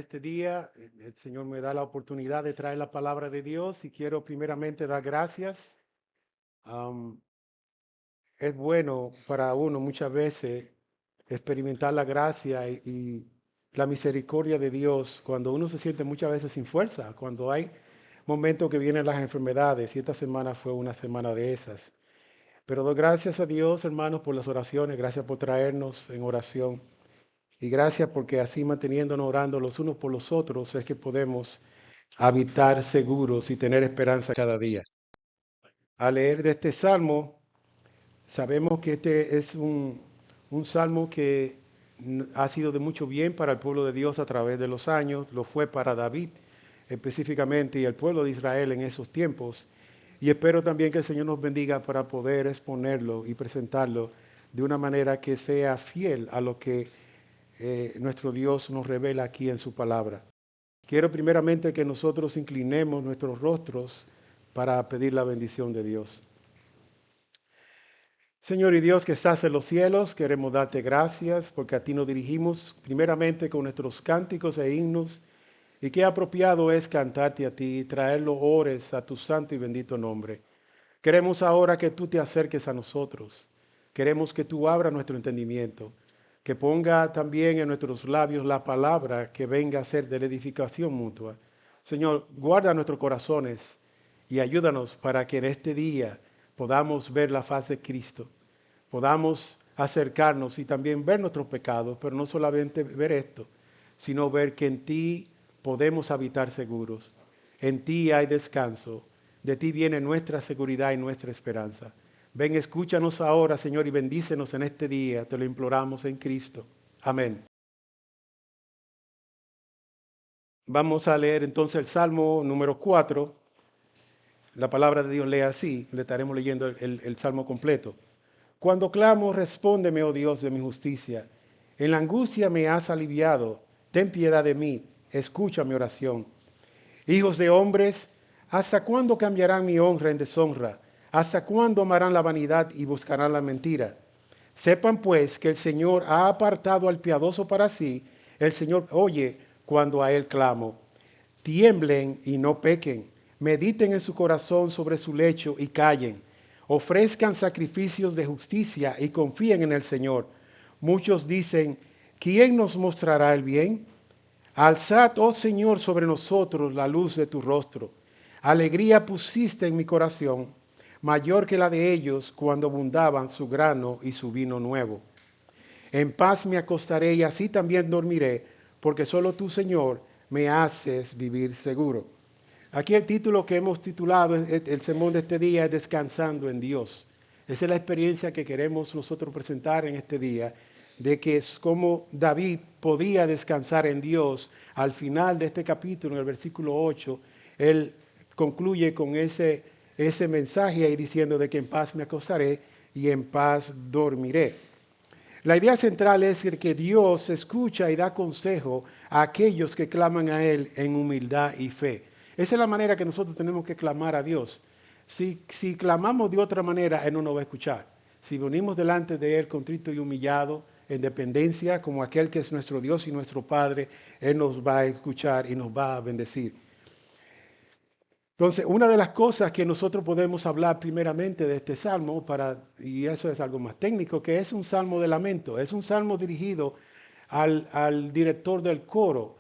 este día. El Señor me da la oportunidad de traer la palabra de Dios y quiero primeramente dar gracias. Am, es bueno para uno muchas veces experimentar la gracia y la misericordia de Dios cuando uno se siente muchas veces sin fuerza, cuando hay momentos que vienen las enfermedades y esta semana fue una semana de esas. Pero doy gracias a Dios, hermanos, por las oraciones, gracias por traernos en oración. Y gracias porque así manteniéndonos orando los unos por los otros es que podemos habitar seguros y tener esperanza cada día. Al leer de este salmo, sabemos que este es un salmo que ha sido de mucho bien para el pueblo de Dios a través de los años, lo fue para David específicamente y el pueblo de Israel en esos tiempos. Y espero también que el Señor nos bendiga para poder exponerlo y presentarlo de una manera que sea fiel a lo que nuestro Dios nos revela aquí en su palabra. Quiero primeramente que nosotros inclinemos nuestros rostros para pedir la bendición de Dios. Señor y Dios que estás en los cielos, queremos darte gracias porque a ti nos dirigimos primeramente con nuestros cánticos e himnos y qué apropiado es cantarte a ti y traer los ores a tu santo y bendito nombre. Queremos ahora que tú te acerques a nosotros. Queremos que tú abras nuestro entendimiento, que ponga también en nuestros labios la palabra que venga a ser de la edificación mutua. Señor, guarda nuestros corazones y ayúdanos para que en este día podamos ver la faz de Cristo, podamos acercarnos y también ver nuestros pecados, pero no solamente ver esto, sino ver que en ti podemos habitar seguros. En ti hay descanso. De ti viene nuestra seguridad y nuestra esperanza. Ven, escúchanos ahora, Señor, y bendícenos en este día. Te lo imploramos en Cristo. Amén. Vamos a leer entonces el Salmo número 4. La palabra de Dios lee así. Le estaremos leyendo el Salmo completo. Cuando clamo, respóndeme, oh Dios de mi justicia. En la angustia me has aliviado. Ten piedad de mí. Escucha mi oración. Hijos de hombres, ¿hasta cuándo cambiarán mi honra en deshonra? ¿Hasta cuándo amarán la vanidad y buscarán la mentira? Sepan pues que el Señor ha apartado al piadoso para sí. El Señor oye cuando a él clamo. Tiemblen y no pequen. Mediten en su corazón sobre su lecho y callen. Ofrezcan sacrificios de justicia y confíen en el Señor. Muchos dicen, ¿quién nos mostrará el bien? Alzad, oh Señor, sobre nosotros la luz de tu rostro. Alegría pusiste en mi corazón, mayor que la de ellos cuando abundaban su grano y su vino nuevo. En paz me acostaré y así también dormiré, porque solo tú, Señor, me haces vivir seguro. Aquí el título que hemos titulado, el sermón de este día, es Descansando en Dios. Esa es la experiencia que queremos nosotros presentar en este día, de que es como David podía descansar en Dios. Al final de este capítulo, en el versículo 8, él concluye con ese mensaje ahí diciendo de que en paz me acostaré y en paz dormiré. La idea central es que Dios escucha y da consejo a aquellos que claman a Él en humildad y fe. Esa es la manera que nosotros tenemos que clamar a Dios. Si clamamos de otra manera, Él no nos va a escuchar. Si venimos delante de Él contrito y humillado, en dependencia, como aquel que es nuestro Dios y nuestro Padre, Él nos va a escuchar y nos va a bendecir. Entonces, una de las cosas que nosotros podemos hablar primeramente de este salmo, y eso es algo más técnico, que es un salmo de lamento, es un salmo dirigido al director del coro.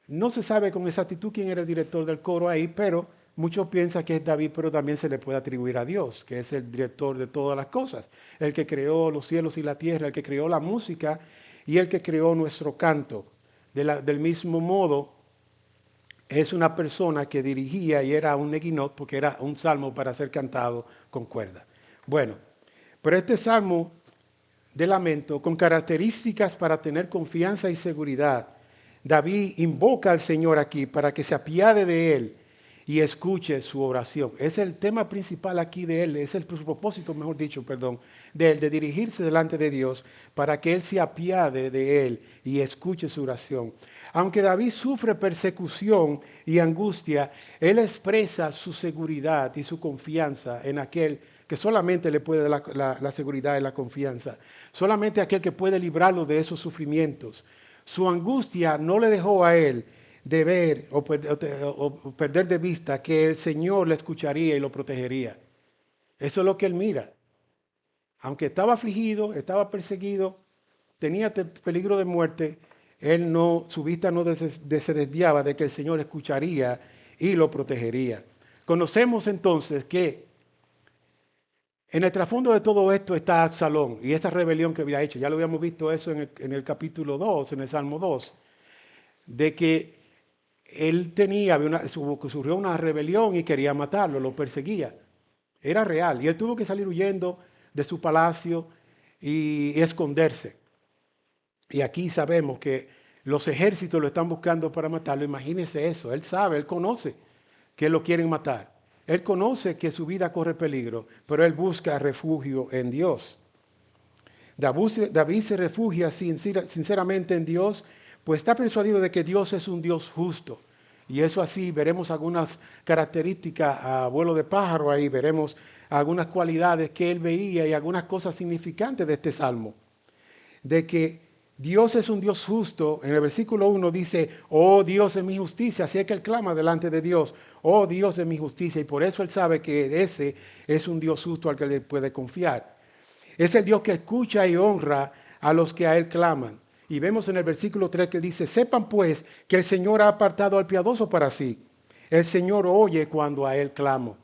No se sabe con exactitud quién era el director del coro ahí, pero muchos piensan que es David, pero también se le puede atribuir a Dios, que es el director de todas las cosas, el que creó los cielos y la tierra, el que creó la música y el que creó nuestro canto. Del mismo modo, es una persona que dirigía y era un neguinot porque era un salmo para ser cantado con cuerda. Bueno, pero este salmo de lamento, con características para tener confianza y seguridad, David invoca al Señor aquí para que se apiade de él y escuche su oración. Es el tema principal aquí de él, es el propósito, mejor dicho, perdón, de él, de dirigirse delante de Dios para que él se apiade de él y escuche su oración. Aunque David sufre persecución y angustia, él expresa su seguridad y su confianza en aquel que solamente le puede dar la seguridad y la confianza. Solamente aquel que puede librarlo de esos sufrimientos. Su angustia no le dejó a él de ver o perder de vista que el Señor le escucharía y lo protegería. Eso es lo que él mira. Aunque estaba afligido, estaba perseguido, tenía peligro de muerte, él no, su vista no se desviaba de que el Señor escucharía y lo protegería. Conocemos entonces que en el trasfondo de todo esto está Absalón y esa rebelión que había hecho. Ya lo habíamos visto eso en el capítulo 2, en el Salmo 2, de que él surgió una rebelión y quería matarlo, lo perseguía. Era real y él tuvo que salir huyendo de su palacio y esconderse. Y aquí sabemos que los ejércitos lo están buscando para matarlo. Imagínense eso. Él sabe, él conoce que lo quieren matar. Él conoce que su vida corre peligro, pero él busca refugio en Dios. David se refugia sinceramente en Dios, pues está persuadido de que Dios es un Dios justo. Y eso así, veremos algunas características a vuelo de pájaro ahí, veremos algunas cualidades que él veía y algunas cosas significantes de este salmo. De que Dios es un Dios justo. En el versículo 1 dice, oh Dios es mi justicia. Así es que él clama delante de Dios, oh Dios es mi justicia. Y por eso él sabe que ese es un Dios justo al que le puede confiar. Es el Dios que escucha y honra a los que a él claman. Y vemos en el versículo 3 que dice, sepan pues que el Señor ha apartado al piadoso para sí. El Señor oye cuando a él clamo.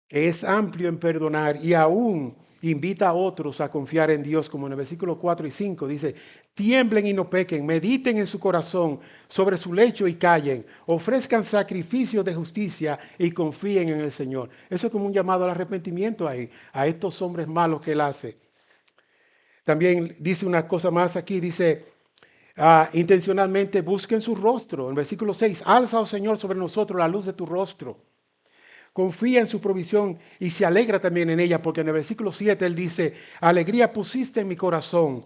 Es amplio en perdonar y aún invita a otros a confiar en Dios, como en el versículo 4 y 5 dice, tiemblen y no pequen, mediten en su corazón sobre su lecho y callen, ofrezcan sacrificios de justicia y confíen en el Señor. Eso es como un llamado al arrepentimiento ahí, a estos hombres malos que él hace. También dice una cosa más aquí, dice, intencionalmente busquen su rostro. En el versículo 6, alza, oh Señor, sobre nosotros la luz de tu rostro. Confía en su provisión y se alegra también en ella, porque en el versículo 7 él dice, alegría pusiste en mi corazón,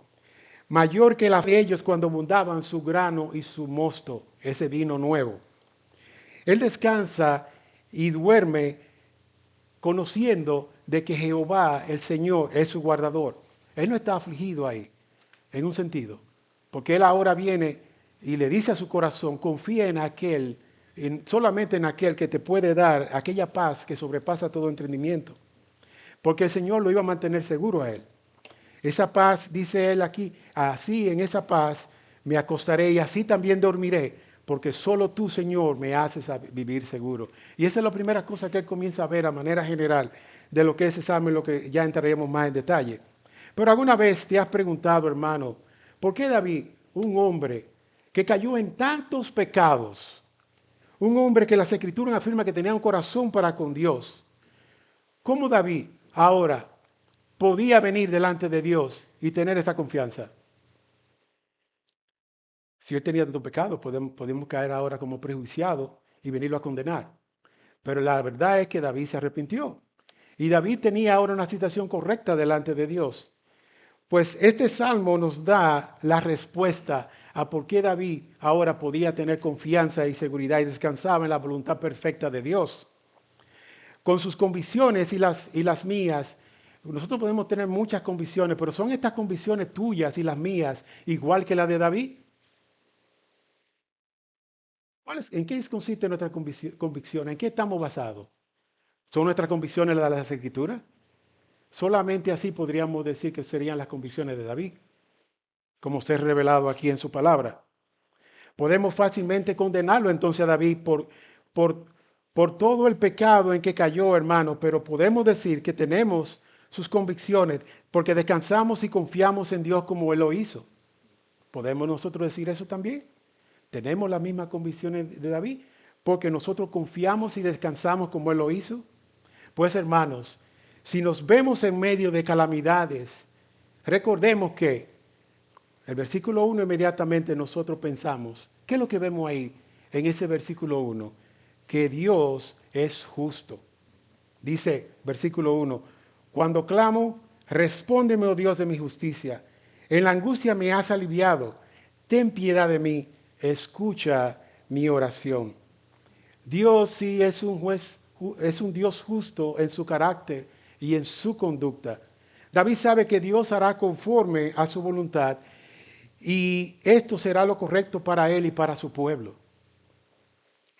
mayor que la de ellos cuando abundaban su grano y su mosto, ese vino nuevo. Él descansa y duerme conociendo de que Jehová, el Señor, es su guardador. Él no está afligido ahí, en un sentido, porque él ahora viene y le dice a su corazón, confía en aquel, solamente en aquel que te puede dar aquella paz que sobrepasa todo entendimiento. Porque el Señor lo iba a mantener seguro a él. Esa paz, dice él aquí, así en esa paz me acostaré y así también dormiré, porque solo tú, Señor, me haces vivir seguro. Y esa es la primera cosa que él comienza a ver a manera general de lo que es ese salmo, en lo que ya entraremos más en detalle. Pero alguna vez te has preguntado, hermano, ¿por qué David, un hombre que cayó en tantos pecados, un hombre que las Escrituras afirma que tenía un corazón para con Dios, cómo David ahora podía venir delante de Dios y tener esta confianza? Si él tenía tanto pecado, podemos caer ahora como prejuiciados y venirlo a condenar. Pero la verdad es que David se arrepintió. Y David tenía ahora una situación correcta delante de Dios. Pues este salmo nos da la respuesta a por qué David ahora podía tener confianza y seguridad y descansaba en la voluntad perfecta de Dios. Con sus convicciones y las mías, nosotros podemos tener muchas convicciones, pero ¿son estas convicciones tuyas y las mías igual que la de David? ¿En qué consiste nuestra convicción? ¿En qué estamos basados? ¿Son nuestras convicciones las de las Escrituras? Solamente así podríamos decir que serían las convicciones de David, como se ha revelado aquí en su palabra. Podemos fácilmente condenarlo entonces a David por, por todo el pecado en que cayó, hermano, pero podemos decir que tenemos sus convicciones porque descansamos y confiamos en Dios como Él lo hizo. ¿Podemos nosotros decir eso también? Tenemos las mismas convicciones de David porque nosotros confiamos y descansamos como Él lo hizo. Pues hermanos, si nos vemos en medio de calamidades, recordemos que el versículo 1 inmediatamente nosotros pensamos, ¿qué es lo que vemos ahí en ese versículo 1? Que Dios es justo. Dice versículo 1, cuando clamo, respóndeme, oh Dios de mi justicia. En la angustia me has aliviado. Ten piedad de mí, escucha mi oración. Dios sí es un juez, es un Dios justo en su carácter y en su conducta. David sabe que Dios hará conforme a su voluntad y esto será lo correcto para él y para su pueblo.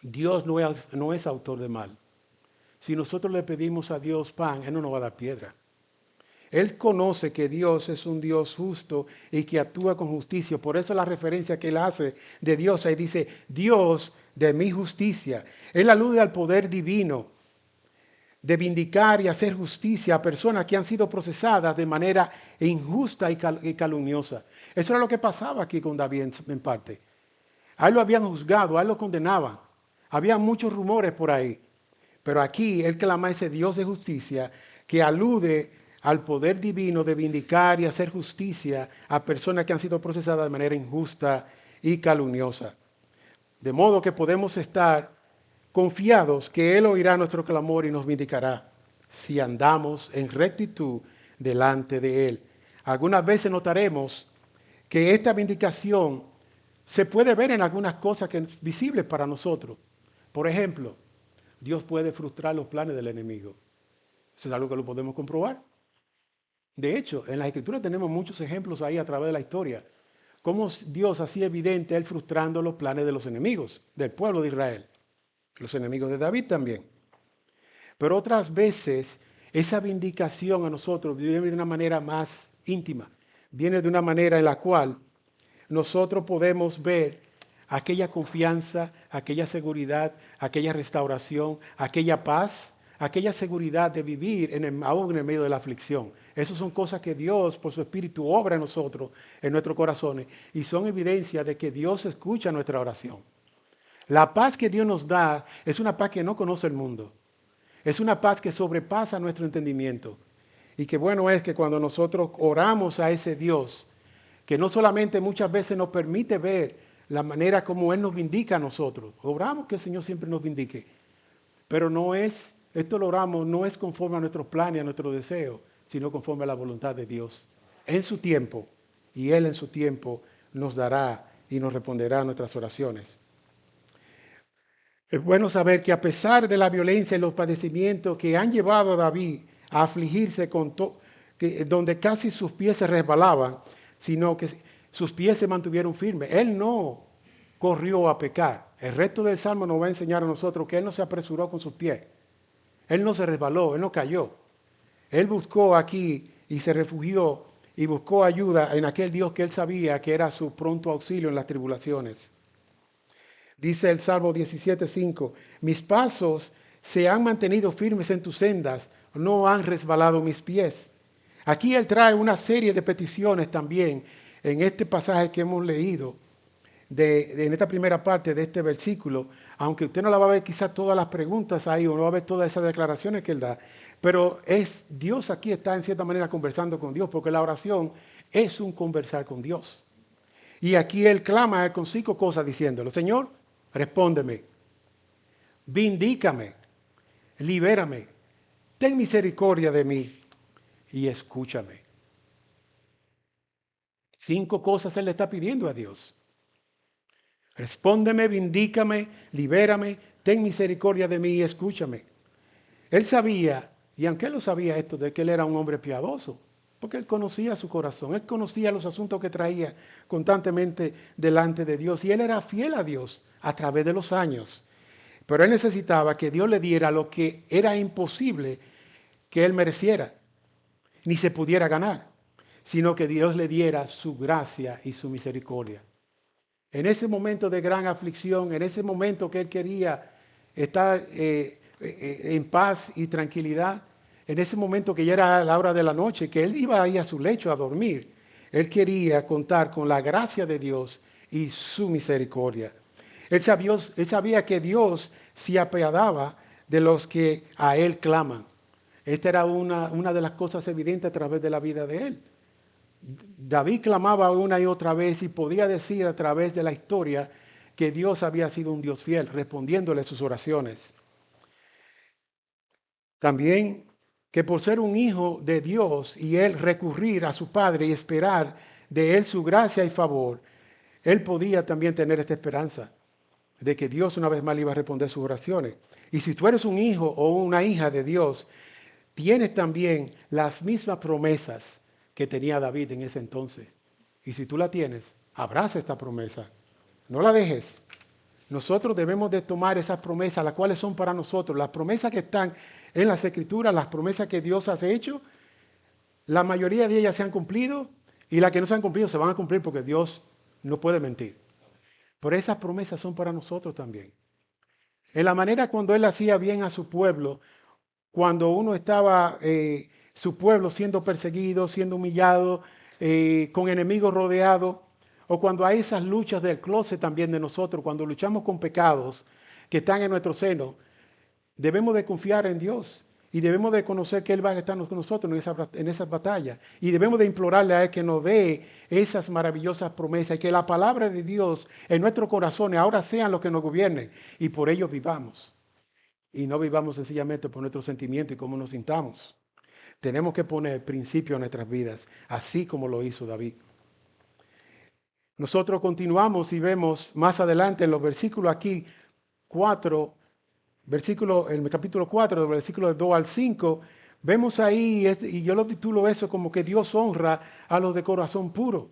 Dios no es autor de mal. Si nosotros le pedimos a Dios pan, Él no nos va a dar piedra. Él conoce que Dios es un Dios justo y que actúa con justicia. Por eso la referencia que él hace de Dios, ahí dice, Dios de mi justicia. Él alude al poder divino de vindicar y hacer justicia a personas que han sido procesadas de manera injusta y calumniosa. Eso era lo que pasaba aquí con David en parte. A él lo habían juzgado, a él lo condenaban. Había muchos rumores por ahí. Pero aquí él clama a ese Dios de justicia que alude al poder divino de vindicar y hacer justicia a personas que han sido procesadas de manera injusta y calumniosa. De modo que podemos estar confiados que Él oirá nuestro clamor y nos vindicará si andamos en rectitud delante de Él. Algunas veces notaremos que esta vindicación se puede ver en algunas cosas que es visibles para nosotros. Por ejemplo, Dios puede frustrar los planes del enemigo. Eso es algo que lo podemos comprobar. De hecho, en las Escrituras tenemos muchos ejemplos ahí a través de la historia. Cómo Dios hacía evidente Él frustrando los planes de los enemigos, del pueblo de Israel. Los enemigos de David también. Pero otras veces, esa vindicación a nosotros viene de una manera más íntima. Viene de una manera en la cual nosotros podemos ver aquella confianza, aquella seguridad, aquella restauración, aquella paz, aquella seguridad de vivir aún en el medio de la aflicción. Esas son cosas que Dios, por su Espíritu, obra en nosotros, en nuestros corazones, y son evidencia de que Dios escucha nuestra oración. La paz que Dios nos da es una paz que no conoce el mundo. Es una paz que sobrepasa nuestro entendimiento. Y qué bueno es que cuando nosotros oramos a ese Dios, que no solamente muchas veces nos permite ver la manera como Él nos vindica a nosotros. Oramos que el Señor siempre nos vindique. Pero esto lo oramos, no es conforme a nuestros planes, a nuestros deseos, sino conforme a la voluntad de Dios. En su tiempo, y Él en su tiempo nos dará y nos responderá a nuestras oraciones. Es bueno saber que a pesar de la violencia y los padecimientos que han llevado a David a afligirse donde casi sus pies se resbalaban, sino que sus pies se mantuvieron firmes. Él no corrió a pecar. El resto del Salmo nos va a enseñar a nosotros que Él no se apresuró con sus pies. Él no se resbaló, Él no cayó. Él buscó aquí y se refugió y buscó ayuda en aquel Dios que Él sabía que era su pronto auxilio en las tribulaciones. Dice el Salmo 17:5, mis pasos se han mantenido firmes en tus sendas, no han resbalado mis pies. Aquí Él trae una serie de peticiones también en este pasaje que hemos leído, en esta primera parte de este versículo, aunque usted no la va a ver quizás todas las preguntas ahí o no va a ver todas esas declaraciones que Él da, pero Dios aquí está en cierta manera conversando con Dios, porque la oración es un conversar con Dios. Y aquí Él clama con 5 cosas diciéndolo, Señor, respóndeme, vindícame, libérame, ten misericordia de mí y escúchame. 5 cosas Él le está pidiendo a Dios. Respóndeme, vindícame, libérame, ten misericordia de mí y escúchame. Él sabía, y aunque él lo sabía esto, de que él era un hombre piadoso, porque él conocía su corazón, él conocía los asuntos que traía constantemente delante de Dios, y él era fiel a Dios a través de los años. Pero él necesitaba que Dios le diera lo que era imposible que él mereciera, ni se pudiera ganar, sino que Dios le diera su gracia y su misericordia. En ese momento de gran aflicción, en ese momento que él quería estar en paz y tranquilidad, en ese momento que ya era la hora de la noche, que él iba ahí a su lecho a dormir, él quería contar con la gracia de Dios y su misericordia. Él sabía que Dios se apiadaba de los que a él claman. Esta era una de las cosas evidentes a través de la vida de él. David clamaba una y otra vez y podía decir a través de la historia que Dios había sido un Dios fiel, respondiéndole sus oraciones. También que por ser un hijo de Dios y él recurrir a su Padre y esperar de él su gracia y favor, él podía también tener esta esperanza de que Dios una vez más le iba a responder sus oraciones. Y si tú eres un hijo o una hija de Dios, tienes también las mismas promesas que tenía David en ese entonces. Y si tú la tienes, abraza esta promesa. No la dejes. Nosotros debemos de tomar esas promesas, las cuales son para nosotros. Las promesas que están en las Escrituras, las promesas que Dios ha hecho, la mayoría de ellas se han cumplido y las que no se han cumplido se van a cumplir porque Dios no puede mentir. Pero esas promesas son para nosotros también. En la manera cuando Él hacía bien a su pueblo, cuando uno estaba, su pueblo siendo perseguido, siendo humillado, con enemigos rodeados, o cuando hay esas luchas del closet también de nosotros, cuando luchamos con pecados que están en nuestro seno, debemos de confiar en Dios y debemos de conocer que Él va a estar con nosotros en esas batallas. Y debemos de implorarle a Él que nos dé esas maravillosas promesas y que la palabra de Dios en nuestros corazones ahora sean los que nos gobiernen y por ellos vivamos. Y no vivamos sencillamente por nuestros sentimientos y cómo nos sintamos. Tenemos que poner principio a nuestras vidas, así como lo hizo David. Nosotros continuamos y vemos más adelante en los versículos aquí 4, en el capítulo 4, del versículo 2 al 5, vemos ahí, y yo lo titulo eso como que Dios honra a los de corazón puro.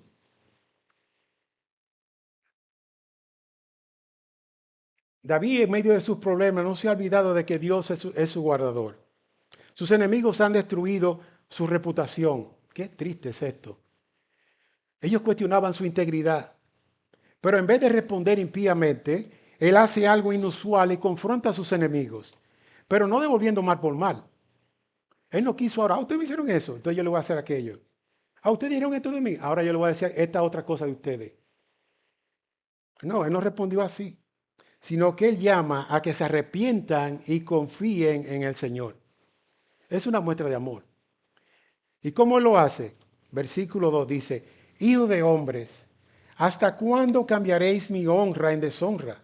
David, en medio de sus problemas, no se ha olvidado de que Dios es su guardador. Sus enemigos han destruido su reputación. Qué triste es esto. Ellos cuestionaban su integridad, pero en vez de responder impíamente, él hace algo inusual y confronta a sus enemigos, pero no devolviendo mal por mal. Él no quiso ahora, ustedes me hicieron eso, entonces yo le voy a hacer aquello. Ustedes dijeron esto de mí, ahora yo le voy a decir esta otra cosa de ustedes. No, él no respondió así, sino que él llama a que se arrepientan y confíen en el Señor. Es una muestra de amor. ¿Y cómo lo hace? Versículo 2 dice, hijo de hombres, ¿hasta cuándo cambiaréis mi honra en deshonra?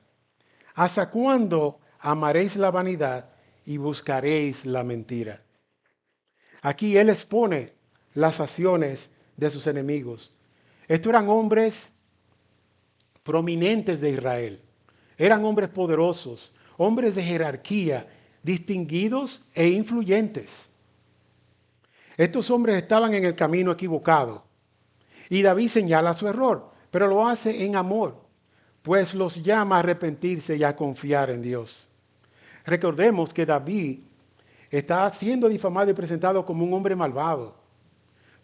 ¿Hasta cuándo amaréis la vanidad y buscaréis la mentira? Aquí él expone las acciones de sus enemigos. Estos eran hombres prominentes de Israel. Eran hombres poderosos, hombres de jerarquía, distinguidos e influyentes. Estos hombres estaban en el camino equivocado. Y David señala su error, pero lo hace en amor, pues los llama a arrepentirse y a confiar en Dios. Recordemos que David está siendo difamado y presentado como un hombre malvado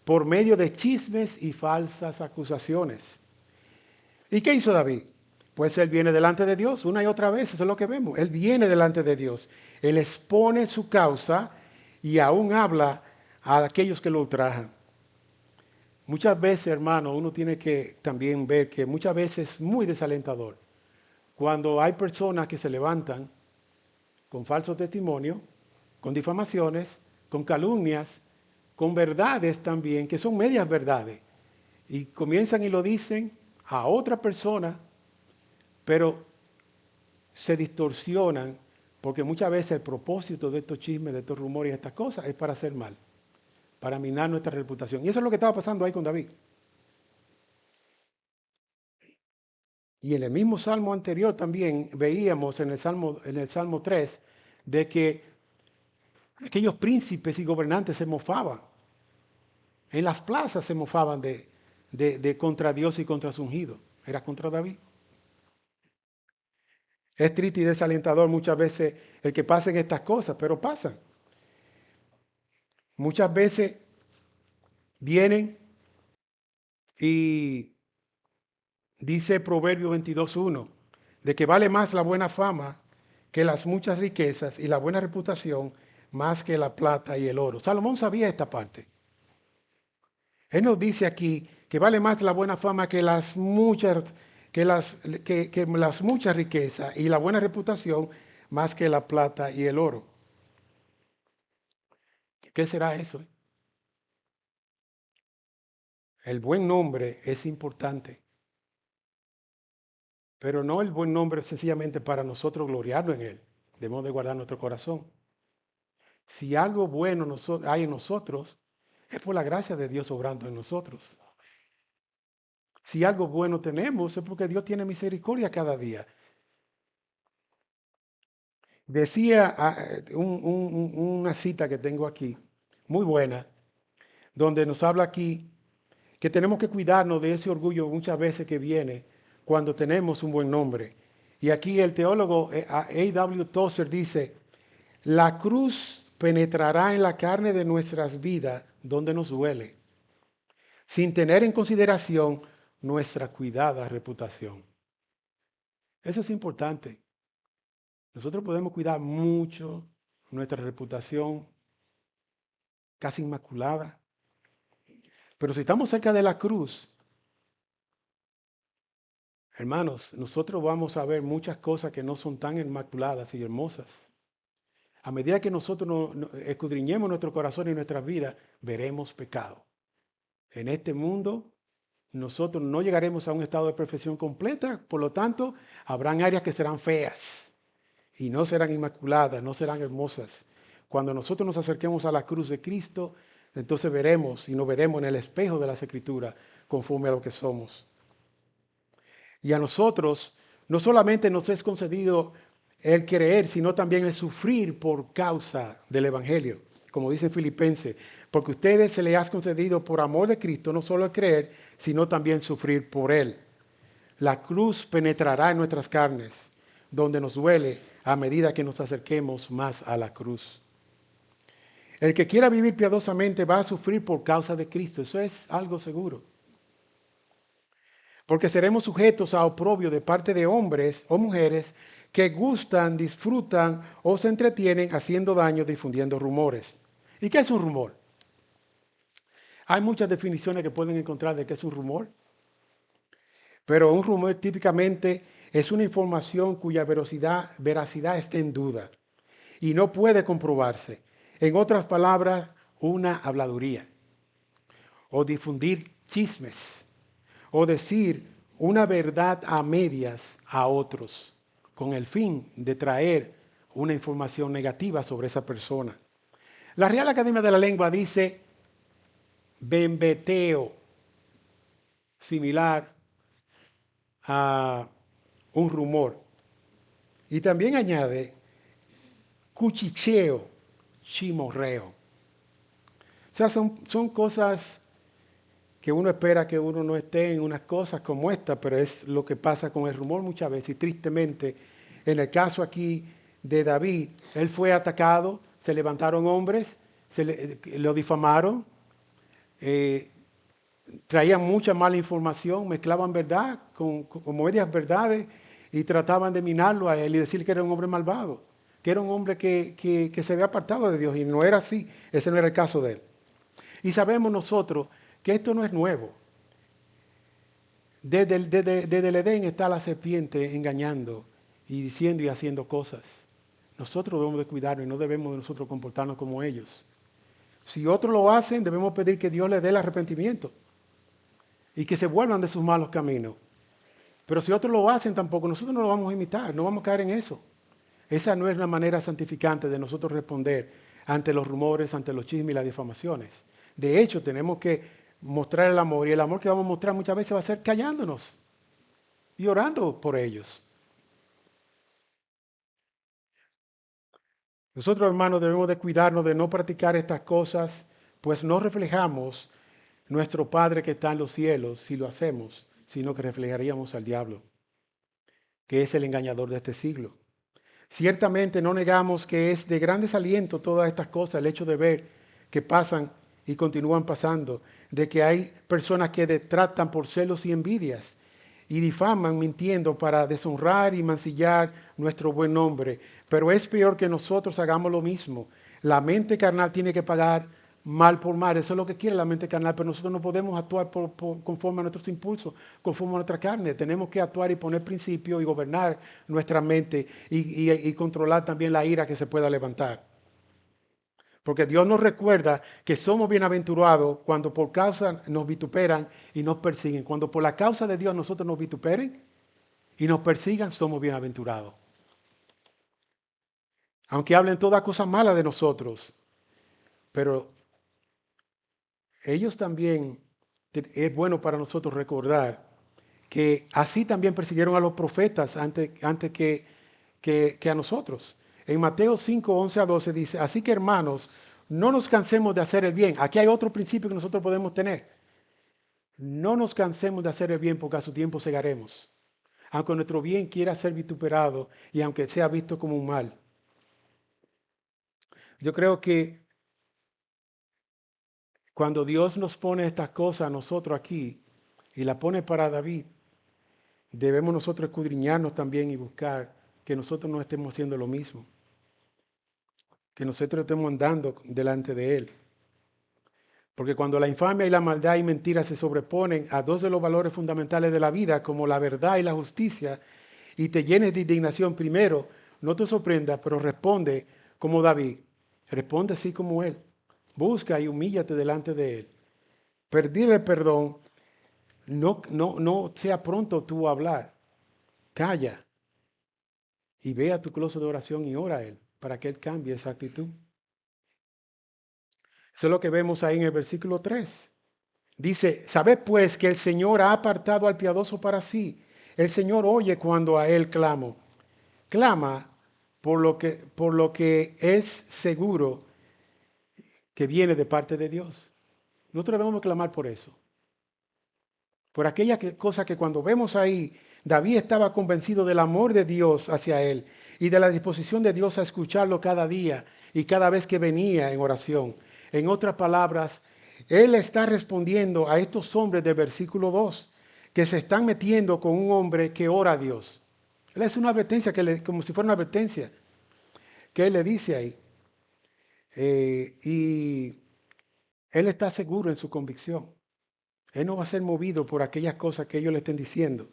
por medio de chismes y falsas acusaciones. ¿Y qué hizo David? Pues él viene delante de Dios una y otra vez, eso es lo que vemos. Él viene delante de Dios, él expone su causa y aún habla a aquellos que lo ultrajan. Muchas veces, hermano, uno tiene que también ver que muchas veces es muy desalentador cuando hay personas que se levantan con falsos testimonios, con difamaciones, con calumnias, con verdades también, que son medias verdades, y comienzan y lo dicen a otra persona, pero se distorsionan porque muchas veces el propósito de estos chismes, de estos rumores y estas cosas es para hacer mal, para minar nuestra reputación. Y eso es lo que estaba pasando ahí con David. Y en el mismo salmo anterior también veíamos en el salmo 3 de que aquellos príncipes y gobernantes se mofaban. En las plazas se mofaban de contra Dios y contra su ungido. Era contra David. Es triste y desalentador muchas veces el que pasen estas cosas, pero pasan. Muchas veces vienen y dice Proverbio 22:1 de que vale más la buena fama que las muchas riquezas y la buena reputación más que la plata y el oro. Salomón sabía esta parte. Él nos dice aquí que vale más la buena fama que las muchas, que las muchas riquezas y la buena reputación más que la plata y el oro. ¿Qué será eso? El buen nombre es importante, pero no el buen nombre sencillamente para nosotros gloriarnos en él. Debemos de guardar nuestro corazón. Si algo bueno hay en nosotros, es por la gracia de Dios obrando en nosotros. Si algo bueno tenemos, es porque Dios tiene misericordia cada día. Decía una cita que tengo aquí, muy buena, donde nos habla aquí que tenemos que cuidarnos de ese orgullo muchas veces que viene cuando tenemos un buen nombre. Y aquí el teólogo A.W. Tozer dice, la cruz penetrará en la carne de nuestras vidas donde nos duele, sin tener en consideración nuestra cuidada reputación. Eso es importante. Nosotros podemos cuidar mucho nuestra reputación casi inmaculada, pero si estamos cerca de la cruz, hermanos, nosotros vamos a ver muchas cosas que no son tan inmaculadas y hermosas. A medida que nosotros escudriñemos nuestro corazón y nuestras vidas, veremos pecado. En este mundo, nosotros no llegaremos a un estado de perfección completa, por lo tanto, habrán áreas que serán feas y no serán inmaculadas, no serán hermosas. Cuando nosotros nos acerquemos a la cruz de Cristo, entonces veremos y nos veremos en el espejo de las Escrituras conforme a lo que somos. Y a nosotros no solamente nos es concedido el creer, sino también el sufrir por causa del Evangelio, como dice Filipenses, porque a ustedes se les ha concedido por amor de Cristo no solo el creer, sino también sufrir por Él. La cruz penetrará en nuestras carnes, donde nos duele a medida que nos acerquemos más a la cruz. El que quiera vivir piadosamente va a sufrir por causa de Cristo, eso es algo seguro. Porque seremos sujetos a oprobio de parte de hombres o mujeres que gustan, disfrutan o se entretienen haciendo daño, difundiendo rumores. ¿Y qué es un rumor? Hay muchas definiciones que pueden encontrar de qué es un rumor, pero un rumor típicamente es una información cuya veracidad está en duda y no puede comprobarse. En otras palabras, una habladuría o difundir chismes o decir una verdad a medias a otros con el fin de traer una información negativa sobre esa persona. La Real Academia de la Lengua dice bembeteo, similar a un rumor. Y también añade cuchicheo, chimorreo. O sea, son cosas que uno espera que uno no esté en unas cosas como esta, pero es lo que pasa con el rumor muchas veces. Y tristemente, en el caso aquí de David, él fue atacado, se levantaron hombres, lo difamaron, traían mucha mala información, mezclaban verdad con medias verdades y trataban de minarlo a él y decir que era un hombre malvado, que era un hombre que se había apartado de Dios y no era así, ese no era el caso de él. Y sabemos nosotros que esto no es nuevo. Desde el Edén está la serpiente engañando y diciendo y haciendo cosas. Nosotros debemos de cuidarnos y no debemos de nosotros comportarnos como ellos. Si otros lo hacen, debemos pedir que Dios les dé el arrepentimiento y que se vuelvan de sus malos caminos. Pero si otros lo hacen tampoco, nosotros no lo vamos a imitar, no vamos a caer en eso. Esa no es la manera santificante de nosotros responder ante los rumores, ante los chismes y las difamaciones. De hecho, tenemos que mostrar el amor y el amor que vamos a mostrar muchas veces va a ser callándonos y orando por ellos. Nosotros, hermanos, debemos de cuidarnos de no practicar estas cosas, pues no reflejamos nuestro Padre que está en los cielos si lo hacemos, sino que reflejaríamos al diablo, que es el engañador de este siglo. Ciertamente no negamos que es de gran desaliento todas estas cosas, el hecho de ver que pasan y continúan pasando, de que hay personas que tratan por celos y envidias y difaman mintiendo para deshonrar y mancillar nuestro buen nombre. Pero es peor que nosotros hagamos lo mismo. La mente carnal tiene que pagar mal por mal, eso es lo que quiere la mente carnal, pero nosotros no podemos actuar conforme a nuestros impulsos, conforme a nuestra carne. Tenemos que actuar y poner principios y gobernar nuestra mente y controlar también la ira que se pueda levantar. Porque Dios nos recuerda que somos bienaventurados cuando por causa nos vituperan y nos persiguen. Cuando por la causa de Dios nosotros nos vituperen y nos persigan, somos bienaventurados. Aunque hablen todas cosas malas de nosotros, pero ellos también, es bueno para nosotros recordar que así también persiguieron a los profetas antes que a nosotros. En Mateo 5, 11 a 12 dice, así que hermanos, No nos cansemos de hacer el bien. Aquí hay otro principio que nosotros podemos tener. No nos cansemos de hacer el bien porque a su tiempo segaremos. Aunque nuestro bien quiera ser vituperado y aunque sea visto como un mal. Yo creo que cuando Dios nos pone estas cosas a nosotros aquí y la pone para David, debemos nosotros escudriñarnos también y buscar que nosotros no estemos haciendo lo mismo. Que nosotros estemos andando delante de Él. Porque cuando la infamia y la maldad y mentira se sobreponen a dos de los valores fundamentales de la vida, como la verdad y la justicia, y te llenes de indignación primero, no te sorprenda, pero responde como David. Responde así como Él. Busca y humíllate delante de Él. Perdile perdón. No sea pronto tú a hablar. Calla y ve a tu closet de oración y ora a Él para que Él cambie esa actitud. Eso es lo que vemos ahí en el versículo 3. Dice, sabed pues que el Señor ha apartado al piadoso para sí. El Señor oye cuando a Él clamo. Clama por lo que es seguro que viene de parte de Dios. Nosotros debemos clamar por eso. Por aquella cosa que cuando vemos ahí, David estaba convencido del amor de Dios hacia él y de la disposición de Dios a escucharlo cada día y cada vez que venía en oración. En otras palabras, él está respondiendo a estos hombres del versículo 2 que se están metiendo con un hombre que ora a Dios. Él es una advertencia, como si fuera una advertencia, que él le dice ahí. Y él está seguro en su convicción. Él no va a ser movido por aquellas cosas que ellos le estén diciendo.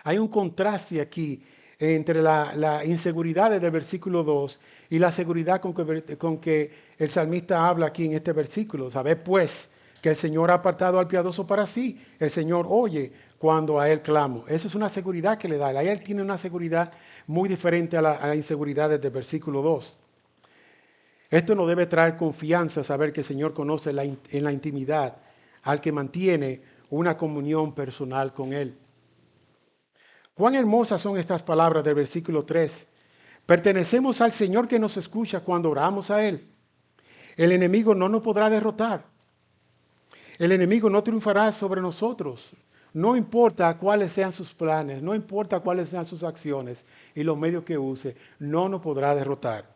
Hay un contraste aquí entre la inseguridad del versículo 2 y la seguridad con que el salmista habla aquí en este versículo. Sabed pues que el Señor ha apartado al piadoso para sí. El Señor oye cuando a Él clamo. Eso es una seguridad que le da. Ahí Él tiene una seguridad muy diferente a la inseguridad del versículo 2. Esto nos debe traer confianza, saber que el Señor conoce en la intimidad al que mantiene una comunión personal con Él. Cuán hermosas son estas palabras del versículo 3. Pertenecemos al Señor que nos escucha cuando oramos a Él. El enemigo no nos podrá derrotar. El enemigo no triunfará sobre nosotros. No importa cuáles sean sus planes, no importa cuáles sean sus acciones y los medios que use, no nos podrá derrotar.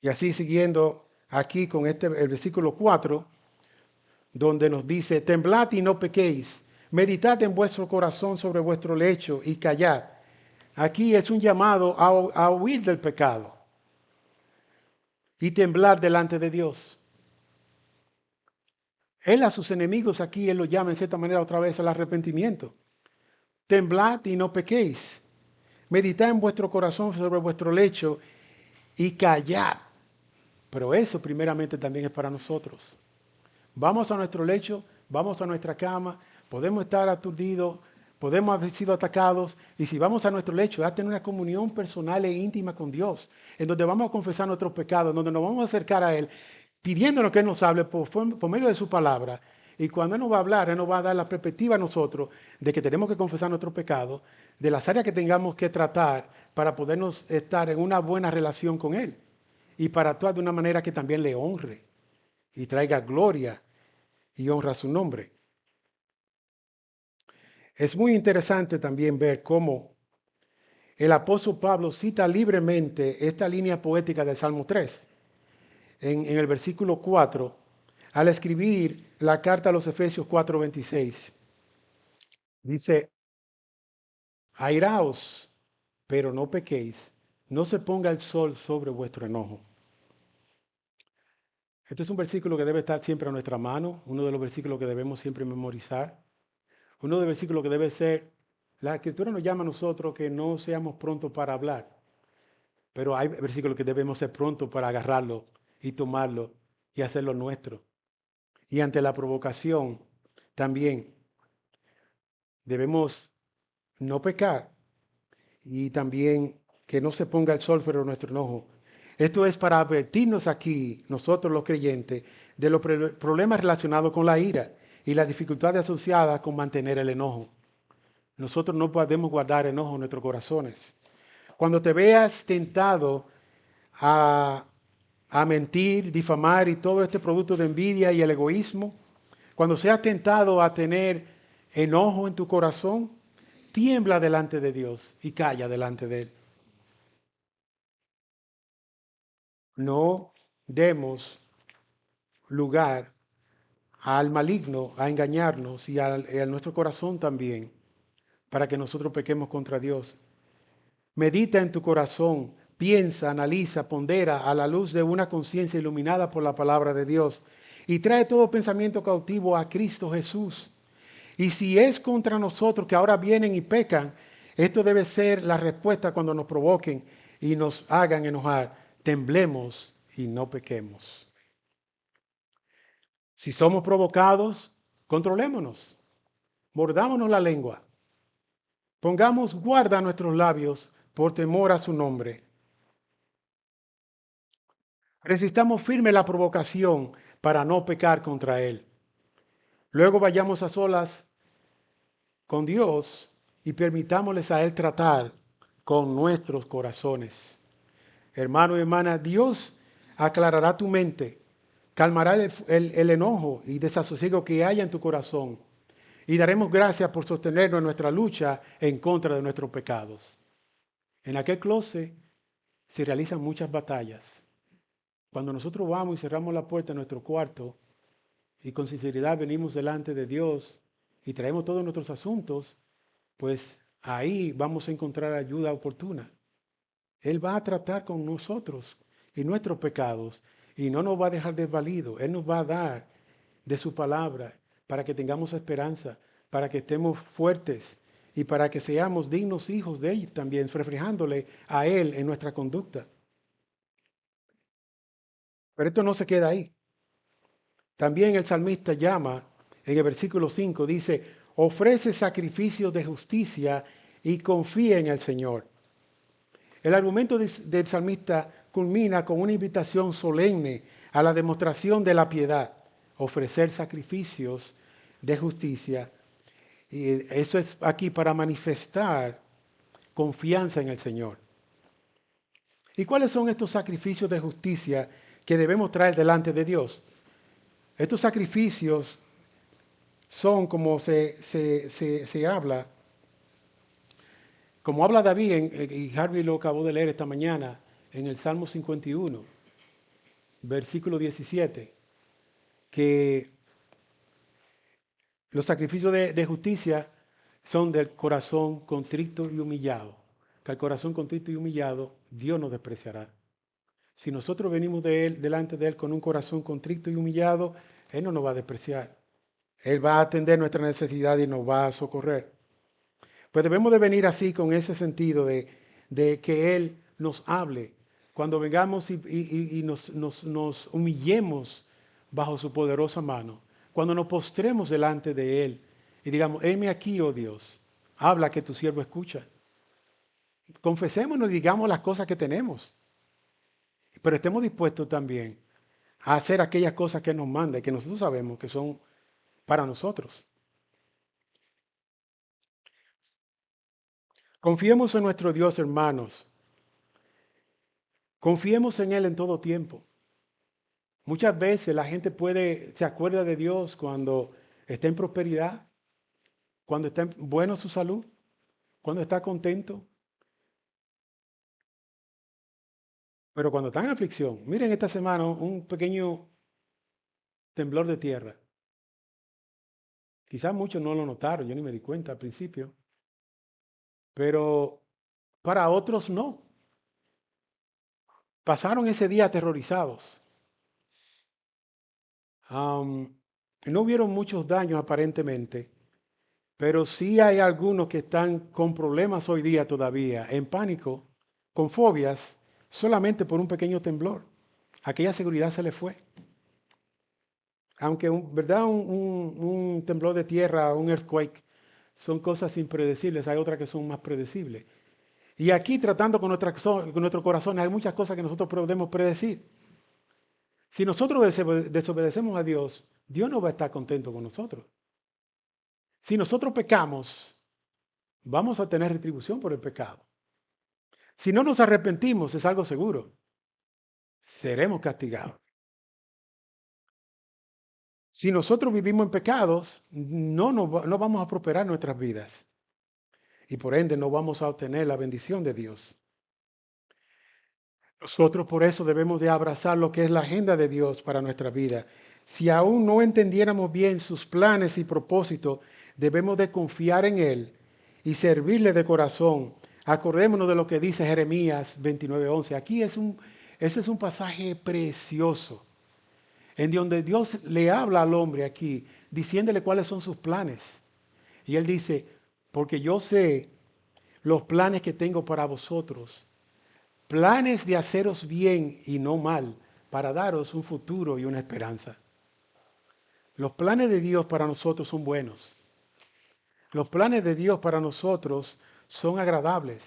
Y así siguiendo aquí con el versículo 4, donde nos dice, temblad y no pequéis, meditad en vuestro corazón sobre vuestro lecho y callad. Aquí es un llamado a huir del pecado y temblar delante de Dios. Él a sus enemigos aquí, él lo llama en cierta manera otra vez al arrepentimiento. Temblad y no pequéis. Meditad en vuestro corazón sobre vuestro lecho y callad. Pero eso primeramente también es para nosotros. Vamos a nuestro lecho, vamos a nuestra cama, podemos estar aturdidos, podemos haber sido atacados, y si vamos a nuestro lecho, a tener una comunión personal e íntima con Dios, en donde vamos a confesar nuestros pecados, en donde nos vamos a acercar a Él, pidiéndonos que Él nos hable por medio de su palabra. Y cuando Él nos va a hablar, Él nos va a dar la perspectiva a nosotros de que tenemos que confesar nuestros pecados, de las áreas que tengamos que tratar para podernos estar en una buena relación con Él y para actuar de una manera que también le honre y traiga gloria y honra su nombre. Es muy interesante también ver cómo el apóstol Pablo cita libremente esta línea poética del Salmo 3 en el versículo 4 al escribir la carta a los Efesios 4:26. Dice, airaos, pero no pequéis, no se ponga el sol sobre vuestro enojo. Este es un versículo que debe estar siempre a nuestra mano, uno de los versículos que debemos siempre memorizar, uno de los versículos que debe ser, la Escritura nos llama a nosotros que no seamos prontos para hablar, pero hay versículos que debemos ser prontos para agarrarlo y tomarlo y hacerlo nuestro. Y ante la provocación también debemos no pecar y también que no se ponga el sol sobre nuestro enojo. Esto es para advertirnos aquí, nosotros los creyentes, de los problemas relacionados con la ira y las dificultades asociadas con mantener el enojo. Nosotros no podemos guardar enojo en nuestros corazones. Cuando te veas tentado a, a mentir, difamar y todo este producto de envidia y el egoísmo, cuando seas tentado a tener enojo en tu corazón, tiembla delante de Dios y calla delante de Él. No demos lugar al maligno a engañarnos y a nuestro corazón también, para que nosotros pequemos contra Dios. Medita en tu corazón, piensa, analiza, pondera a la luz de una conciencia iluminada por la palabra de Dios y trae todo pensamiento cautivo a Cristo Jesús. Y si es contra nosotros que ahora vienen y pecan, esto debe ser la respuesta cuando nos provoquen y nos hagan enojar. Temblemos y no pequemos. Si somos provocados, controlémonos, mordámonos la lengua, pongamos guarda a nuestros labios por temor a su nombre. Resistamos firme la provocación para no pecar contra Él. Luego vayamos a solas con Dios y permitámosles a Él tratar con nuestros corazones. Hermano y hermana, Dios aclarará tu mente, calmará el enojo y desasosiego que haya en tu corazón. Y daremos gracias por sostenernos en nuestra lucha en contra de nuestros pecados. En aquel closet se realizan muchas batallas. Cuando nosotros vamos y cerramos la puerta de nuestro cuarto y con sinceridad venimos delante de Dios y traemos todos nuestros asuntos, pues ahí vamos a encontrar ayuda oportuna. Él va a tratar con nosotros y nuestros pecados y no nos va a dejar desvalidos. Él nos va a dar de su palabra para que tengamos esperanza, para que estemos fuertes y para que seamos dignos hijos de Él también, reflejándole a Él en nuestra conducta. Pero esto no se queda ahí. También el salmista llama, en el versículo 5, dice, ofrece sacrificios de justicia y confía en el Señor. El argumento del salmista culmina con una invitación solemne a la demostración de la piedad, ofrecer sacrificios de justicia. Y eso es aquí para manifestar confianza en el Señor. ¿Y cuáles son estos sacrificios de justicia que debemos traer delante de Dios? Estos sacrificios son como se habla, como habla David, y Harvey lo acabó de leer esta mañana, en el Salmo 51, versículo 17, que los sacrificios de justicia son del corazón contrito y humillado. Que al corazón contrito y humillado, Dios nos despreciará. Si nosotros venimos delante de Él con un corazón contrito y humillado, Él no nos va a despreciar. Él va a atender nuestra necesidad y nos va a socorrer. Pues debemos de venir así con ese sentido de que Él nos hable. Cuando vengamos y nos humillemos bajo su poderosa mano. Cuando nos postremos delante de Él y digamos, heme aquí, oh Dios, habla que tu siervo escucha. Confesémonos y digamos las cosas que tenemos. Pero estemos dispuestos también a hacer aquellas cosas que Él nos manda y que nosotros sabemos que son para nosotros. Confiemos en nuestro Dios, hermanos. Confiemos en Él en todo tiempo. Muchas veces la gente se acuerda de Dios cuando está en prosperidad, cuando está en buena su salud, cuando está contento. Pero cuando está en aflicción, miren esta semana un pequeño temblor de tierra. Quizás muchos no lo notaron, yo ni me di cuenta al principio. Pero para otros no. Pasaron ese día aterrorizados. No hubieron muchos daños aparentemente, pero sí hay algunos que están con problemas hoy día todavía, en pánico, con fobias, solamente por un pequeño temblor. Aquella seguridad se le fue. Aunque, ¿verdad? Un temblor de tierra, un earthquake, son cosas impredecibles, hay otras que son más predecibles. Y aquí tratando con nuestro corazón, hay muchas cosas que nosotros podemos predecir. Si nosotros desobedecemos a Dios, Dios no va a estar contento con nosotros. Si nosotros pecamos, vamos a tener retribución por el pecado. Si no nos arrepentimos, es algo seguro, seremos castigados. Si nosotros vivimos en pecados, no vamos a prosperar nuestras vidas y por ende no vamos a obtener la bendición de Dios. Nosotros por eso debemos de abrazar lo que es la agenda de Dios para nuestra vida. Si aún no entendiéramos bien sus planes y propósitos, debemos de confiar en Él y servirle de corazón. Acordémonos de lo que dice Jeremías 29:11. Ese es un pasaje precioso, en donde Dios le habla al hombre aquí, diciéndole cuáles son sus planes. Y Él dice, porque yo sé los planes que tengo para vosotros, planes de haceros bien y no mal, para daros un futuro y una esperanza. Los planes de Dios para nosotros son buenos. Los planes de Dios para nosotros son agradables.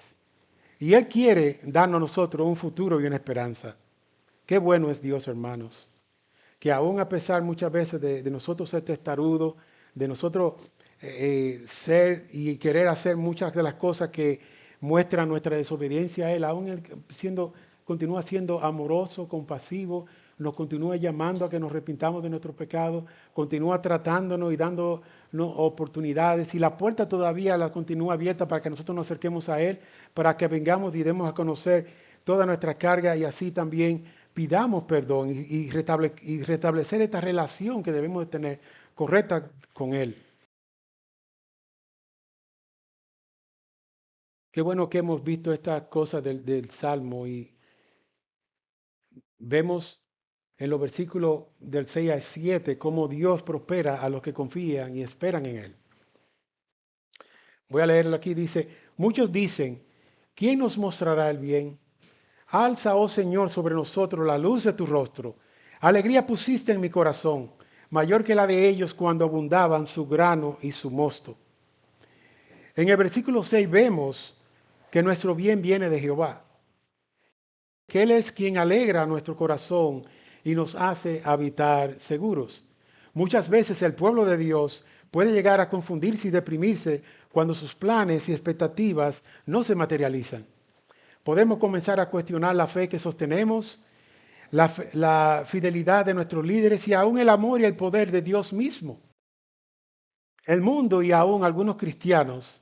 Y Él quiere darnos a nosotros un futuro y una esperanza. Qué bueno es Dios, hermanos. Que aún a pesar muchas veces de nosotros ser testarudos, de nosotros ser y querer hacer muchas de las cosas que muestran nuestra desobediencia a Él, aún Él continúa siendo amoroso, compasivo, nos continúa llamando a que nos arrepintamos de nuestros pecados, continúa tratándonos y dándonos oportunidades y la puerta todavía la continúa abierta para que nosotros nos acerquemos a Él, para que vengamos y demos a conocer toda nuestra carga y así también pidamos perdón y restablecer esta relación que debemos de tener correcta con Él. Qué bueno que hemos visto estas cosas del Salmo y vemos en los versículos del 6 al 7 cómo Dios prospera a los que confían y esperan en Él. Voy a leerlo aquí, dice, muchos dicen, ¿quién nos mostrará el bien? Alza, oh Señor, sobre nosotros la luz de tu rostro. Alegría pusiste en mi corazón, mayor que la de ellos cuando abundaban su grano y su mosto. En el versículo 6 vemos que nuestro bien viene de Jehová, que Él es quien alegra nuestro corazón y nos hace habitar seguros. Muchas veces el pueblo de Dios puede llegar a confundirse y deprimirse cuando sus planes y expectativas no se materializan. Podemos comenzar a cuestionar la fe que sostenemos, la fidelidad de nuestros líderes y aún el amor y el poder de Dios mismo. El mundo y aún algunos cristianos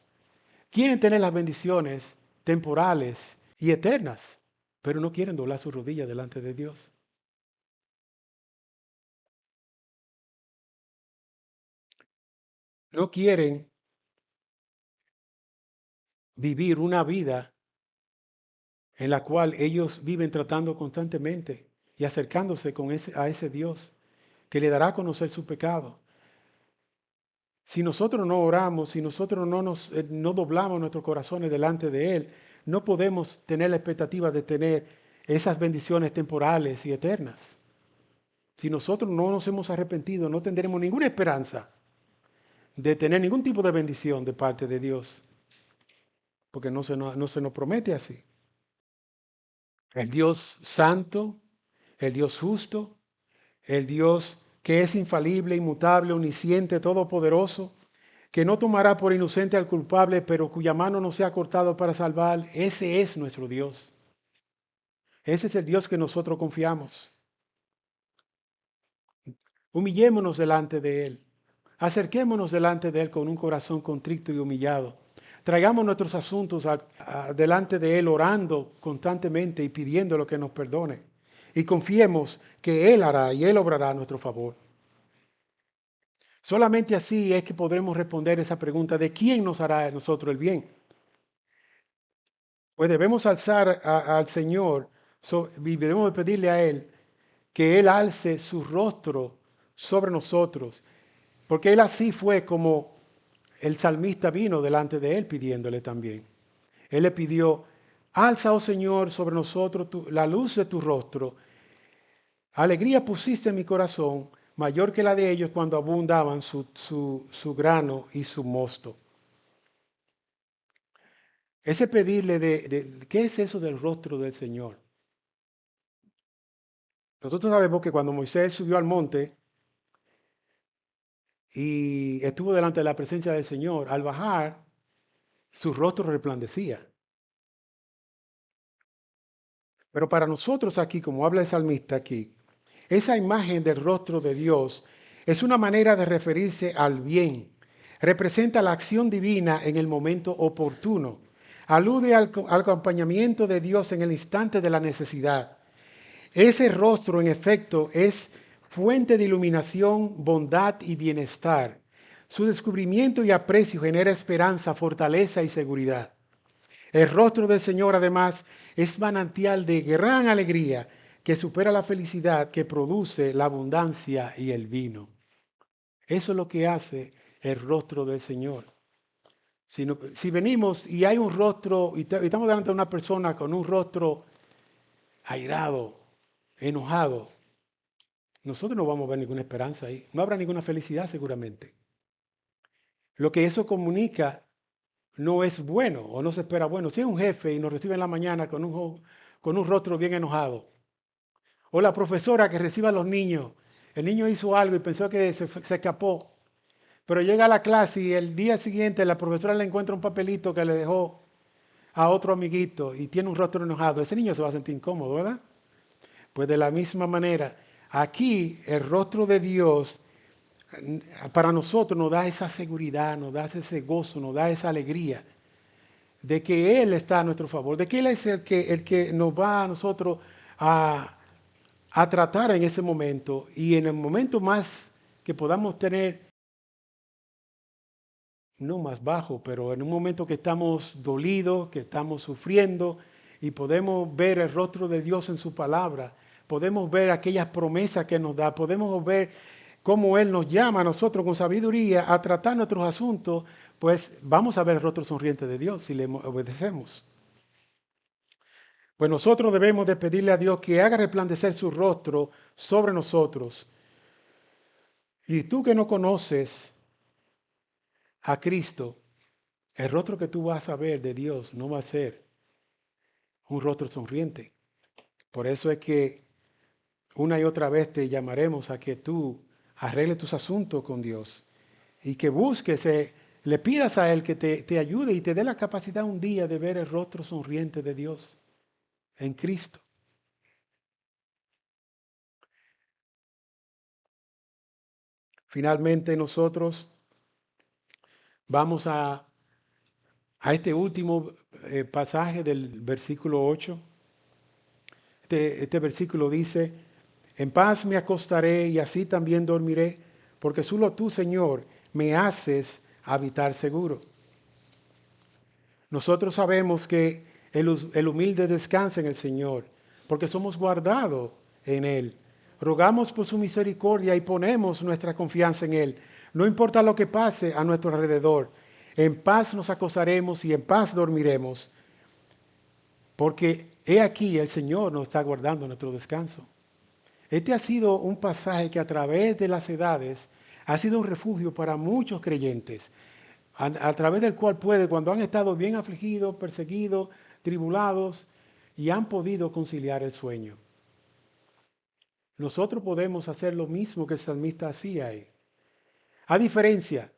quieren tener las bendiciones temporales y eternas, pero no quieren doblar sus rodillas delante de Dios. No quieren vivir una vida en la cual ellos viven tratando constantemente y acercándose a ese Dios que le dará a conocer su pecado. Si nosotros no oramos, si nosotros no doblamos nuestros corazones delante de Él, no podemos tener la expectativa de tener esas bendiciones temporales y eternas. Si nosotros no nos hemos arrepentido, no tendremos ninguna esperanza de tener ningún tipo de bendición de parte de Dios, porque no se nos promete así. El Dios santo, el Dios justo, el Dios que es infalible, inmutable, omnisciente, todopoderoso, que no tomará por inocente al culpable, pero cuya mano no se ha cortado para salvar, ese es nuestro Dios. Ese es el Dios que nosotros confiamos. Humillémonos delante de Él. Acerquémonos delante de Él con un corazón contrito y humillado. Traigamos nuestros asuntos delante de Él orando constantemente y pidiendo que nos perdone. Y confiemos que Él hará y Él obrará a nuestro favor. Solamente así es que podremos responder esa pregunta de quién nos hará a nosotros el bien. Pues debemos alzar al Señor y debemos pedirle a Él que Él alce su rostro sobre nosotros, porque Él así fue como el salmista vino delante de Él pidiéndole también. Él le pidió, alza, oh Señor, sobre nosotros la luz de tu rostro. Alegría pusiste en mi corazón, mayor que la de ellos cuando abundaban su grano y su mosto. Ese pedirle ¿qué es eso del rostro del Señor? Nosotros sabemos que cuando Moisés subió al monte y estuvo delante de la presencia del Señor, al bajar, su rostro resplandecía. Pero para nosotros aquí, como habla el salmista aquí, esa imagen del rostro de Dios es una manera de referirse al bien. Representa la acción divina en el momento oportuno. Alude al acompañamiento de Dios en el instante de la necesidad. Ese rostro, en efecto, es fuente de iluminación, bondad y bienestar. Su descubrimiento y aprecio genera esperanza, fortaleza y seguridad. El rostro del Señor, además, es manantial de gran alegría que supera la felicidad que produce la abundancia y el vino. Eso es lo que hace el rostro del Señor. Si venimos y hay un rostro, y estamos delante de una persona con un rostro airado, enojado, nosotros no vamos a ver ninguna esperanza ahí. No habrá ninguna felicidad seguramente. Lo que eso comunica no es bueno o no se espera bueno. Si es un jefe y nos recibe en la mañana con un rostro bien enojado, o la profesora que recibe a los niños, el niño hizo algo y pensó que se escapó, pero llega a la clase y el día siguiente la profesora le encuentra un papelito que le dejó a otro amiguito y tiene un rostro enojado, ese niño se va a sentir incómodo, ¿verdad? Pues de la misma manera, aquí el rostro de Dios para nosotros nos da esa seguridad, nos da ese gozo, nos da esa alegría de que Él está a nuestro favor, de que Él es el que nos va a nosotros a, a tratar en ese momento y en el momento más que podamos tener, no más bajo, pero en un momento que estamos dolidos, que estamos sufriendo y podemos ver el rostro de Dios en su palabra, podemos ver aquellas promesas que nos da, podemos ver cómo Él nos llama a nosotros con sabiduría a tratar nuestros asuntos, pues vamos a ver el rostro sonriente de Dios si le obedecemos. Pues nosotros debemos de pedirle a Dios que haga resplandecer su rostro sobre nosotros. Y tú que no conoces a Cristo, el rostro que tú vas a ver de Dios no va a ser un rostro sonriente. Por eso es que una y otra vez te llamaremos a que tú arregles tus asuntos con Dios y que busques, le pidas a Él que te ayude y te dé la capacidad un día de ver el rostro sonriente de Dios en Cristo. Finalmente nosotros vamos a este último pasaje del versículo 8. Este versículo dice, en paz me acostaré y así también dormiré, porque solo tú, Señor, me haces habitar seguro. Nosotros sabemos que el humilde descansa en el Señor, porque somos guardados en Él. Rogamos por su misericordia y ponemos nuestra confianza en Él. No importa lo que pase a nuestro alrededor, en paz nos acostaremos y en paz dormiremos, porque he aquí el Señor nos está guardando nuestro descanso. Este ha sido un pasaje que a través de las edades ha sido un refugio para muchos creyentes, a través del cual puede, cuando han estado bien afligidos, perseguidos, tribulados, y han podido conciliar el sueño. Nosotros podemos hacer lo mismo que el salmista hacía ahí. A diferencia,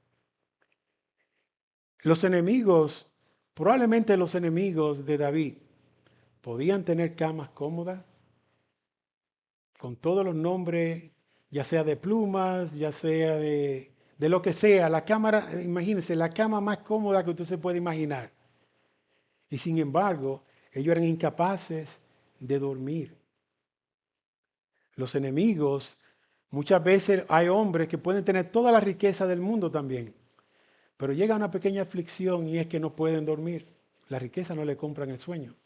los enemigos, probablemente los enemigos de David, podían tener camas cómodas, con todos los nombres, ya sea de plumas, ya sea de lo que sea. La cámara, imagínense, la cama más cómoda que usted se puede imaginar. Y sin embargo, ellos eran incapaces de dormir. Los enemigos, muchas veces hay hombres que pueden tener toda la riqueza del mundo también, pero llega una pequeña aflicción y es que no pueden dormir. La riqueza no le compran el sueño.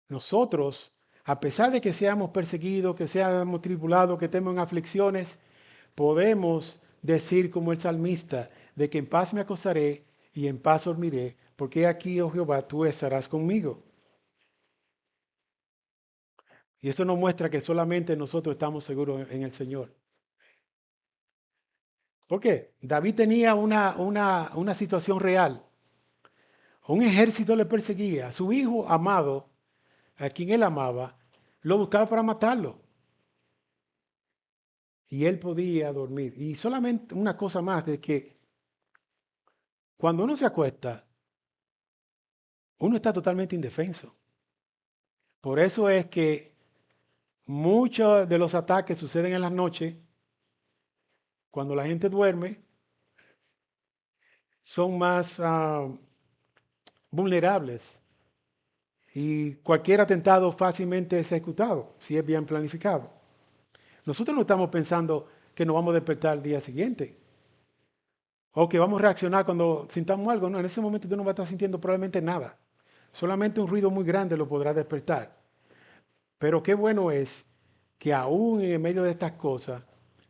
Nosotros, a pesar de que seamos perseguidos, que seamos tribulados, que estemos en aflicciones, podemos decir como el salmista, de que en paz me acostaré y en paz dormiré, porque aquí, oh Jehová, tú estarás conmigo. Y eso nos muestra que solamente nosotros estamos seguros en el Señor. ¿Por qué? David tenía una situación real. Un ejército le perseguía. Su hijo amado, a quien él amaba, lo buscaba para matarlo. Y él podía dormir. Y solamente una cosa más de que cuando uno se acuesta, uno está totalmente indefenso. Por eso es que muchos de los ataques suceden en las noches, cuando la gente duerme, son más vulnerables y cualquier atentado fácilmente es ejecutado si es bien planificado. Nosotros no estamos pensando que nos vamos a despertar al día siguiente o que vamos a reaccionar cuando sintamos algo. No, en ese momento tú no vas a estar sintiendo probablemente nada. Solamente un ruido muy grande lo podrá despertar. Pero qué bueno es que aún en medio de estas cosas,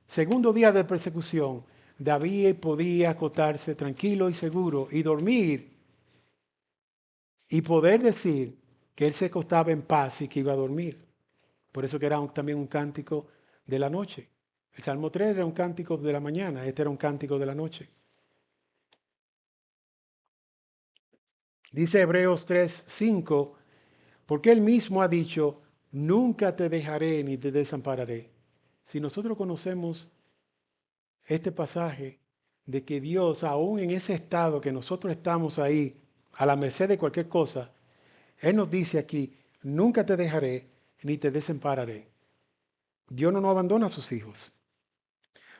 segundo día de persecución, David podía acotarse tranquilo y seguro y dormir y poder decir que él se acostaba en paz y que iba a dormir. Por eso que era también un cántico de la noche. El Salmo 3 era un cántico de la mañana, este era un cántico de la noche. Dice Hebreos 3:5, porque él mismo ha dicho, nunca te dejaré ni te desampararé. Si nosotros conocemos este pasaje de que Dios, aún en ese estado que nosotros estamos ahí, a la merced de cualquier cosa, Él nos dice aquí, nunca te dejaré ni te desampararé. Dios no nos abandona a sus hijos.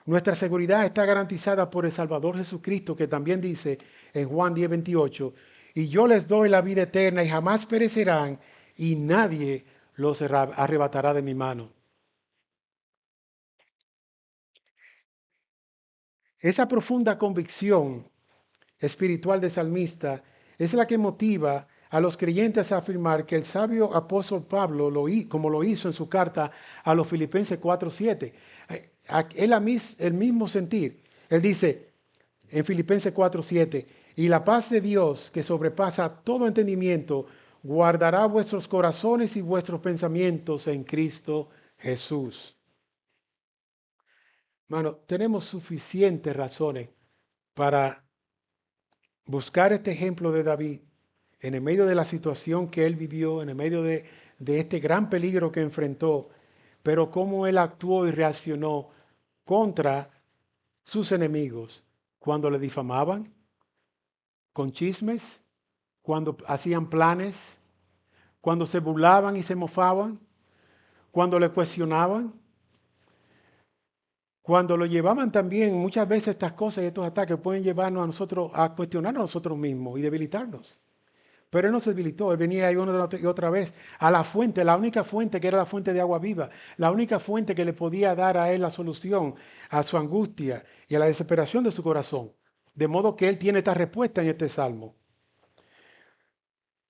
Nuestra seguridad está garantizada por el Salvador Jesucristo, que también dice en Juan 10:28, y yo les doy la vida eterna y jamás perecerán, y nadie los arrebatará de mi mano. Esa profunda convicción espiritual del salmista es la que motiva a los creyentes a afirmar que el sabio apóstol Pablo, como lo hizo en su carta a los Filipenses 4:7, él el mismo sentir. Él dice en Filipenses 4:7, y la paz de Dios que sobrepasa todo entendimiento, guardará vuestros corazones y vuestros pensamientos en Cristo Jesús. Mano, tenemos suficientes razones para buscar este ejemplo de David en el medio de la situación que él vivió, en el medio de este gran peligro que enfrentó, pero cómo él actuó y reaccionó contra sus enemigos cuando le difamaban, con chismes, cuando hacían planes, cuando se burlaban y se mofaban, cuando le cuestionaban, cuando lo llevaban también, muchas veces estas cosas y estos ataques pueden llevarnos a nosotros a cuestionarnos a nosotros mismos y debilitarnos. Pero él no se debilitó, él venía ahí una y otra vez a la fuente, la única fuente que era la fuente de agua viva, la única fuente que le podía dar a él la solución a su angustia y a la desesperación de su corazón. De modo que él tiene esta respuesta en este salmo.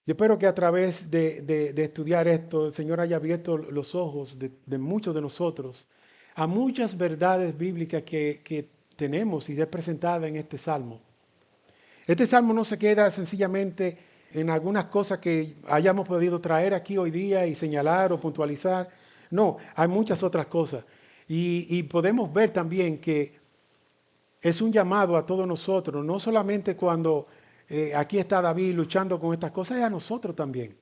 Yo espero que a través de estudiar esto, el Señor haya abierto los ojos de muchos de nosotros a muchas verdades bíblicas que tenemos y es presentada en este salmo. Este salmo no se queda sencillamente en algunas cosas que hayamos podido traer aquí hoy día y señalar o puntualizar. No, hay muchas otras cosas. Y podemos ver también que es un llamado a todos nosotros, no solamente cuando aquí está David luchando con estas cosas, es a nosotros también.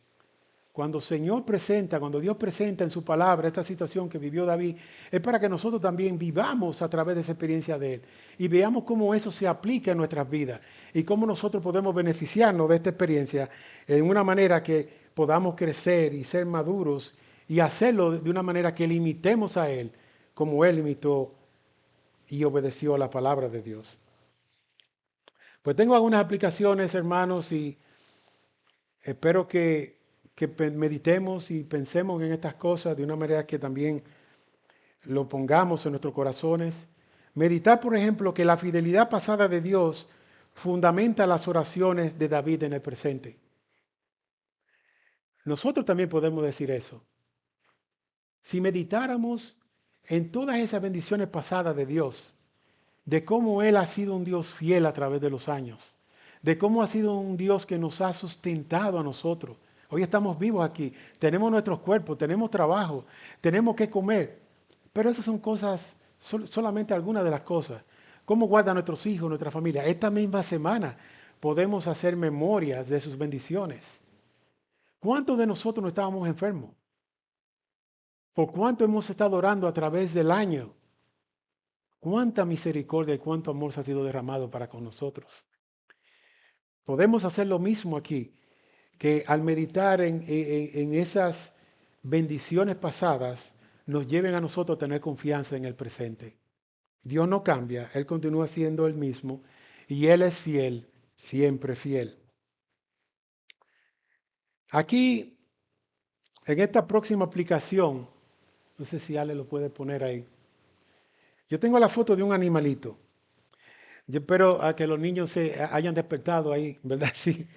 Cuando el Señor presenta, cuando Dios presenta en su palabra esta situación que vivió David, es para que nosotros también vivamos a través de esa experiencia de Él y veamos cómo eso se aplica en nuestras vidas y cómo nosotros podemos beneficiarnos de esta experiencia en una manera que podamos crecer y ser maduros y hacerlo de una manera que limitemos a Él como Él limitó y obedeció a la palabra de Dios. Pues tengo algunas aplicaciones, hermanos, y espero que meditemos y pensemos en estas cosas de una manera que también lo pongamos en nuestros corazones. Meditar, por ejemplo, que la fidelidad pasada de Dios fundamenta las oraciones de David en el presente. Nosotros también podemos decir eso. Si meditáramos en todas esas bendiciones pasadas de Dios, de cómo Él ha sido un Dios fiel a través de los años, de cómo ha sido un Dios que nos ha sustentado a nosotros. Hoy estamos vivos aquí, tenemos nuestros cuerpos, tenemos trabajo, tenemos que comer, pero esas son cosas, solamente algunas de las cosas. ¿Cómo guarda a nuestros hijos, nuestra familia? Esta misma semana podemos hacer memorias de sus bendiciones. ¿Cuántos de nosotros no estábamos enfermos? ¿Por cuánto hemos estado orando a través del año? ¿Cuánta misericordia y cuánto amor se ha sido derramado para con nosotros? Podemos hacer lo mismo aquí, que al meditar en esas bendiciones pasadas nos lleven a nosotros a tener confianza en el presente. Dios no cambia, Él continúa siendo el mismo y Él es fiel, siempre fiel. Aquí, en esta próxima aplicación, no sé si Ale lo puede poner ahí. Yo tengo la foto de un animalito. Yo espero a que los niños se hayan despertado ahí, ¿verdad? Sí.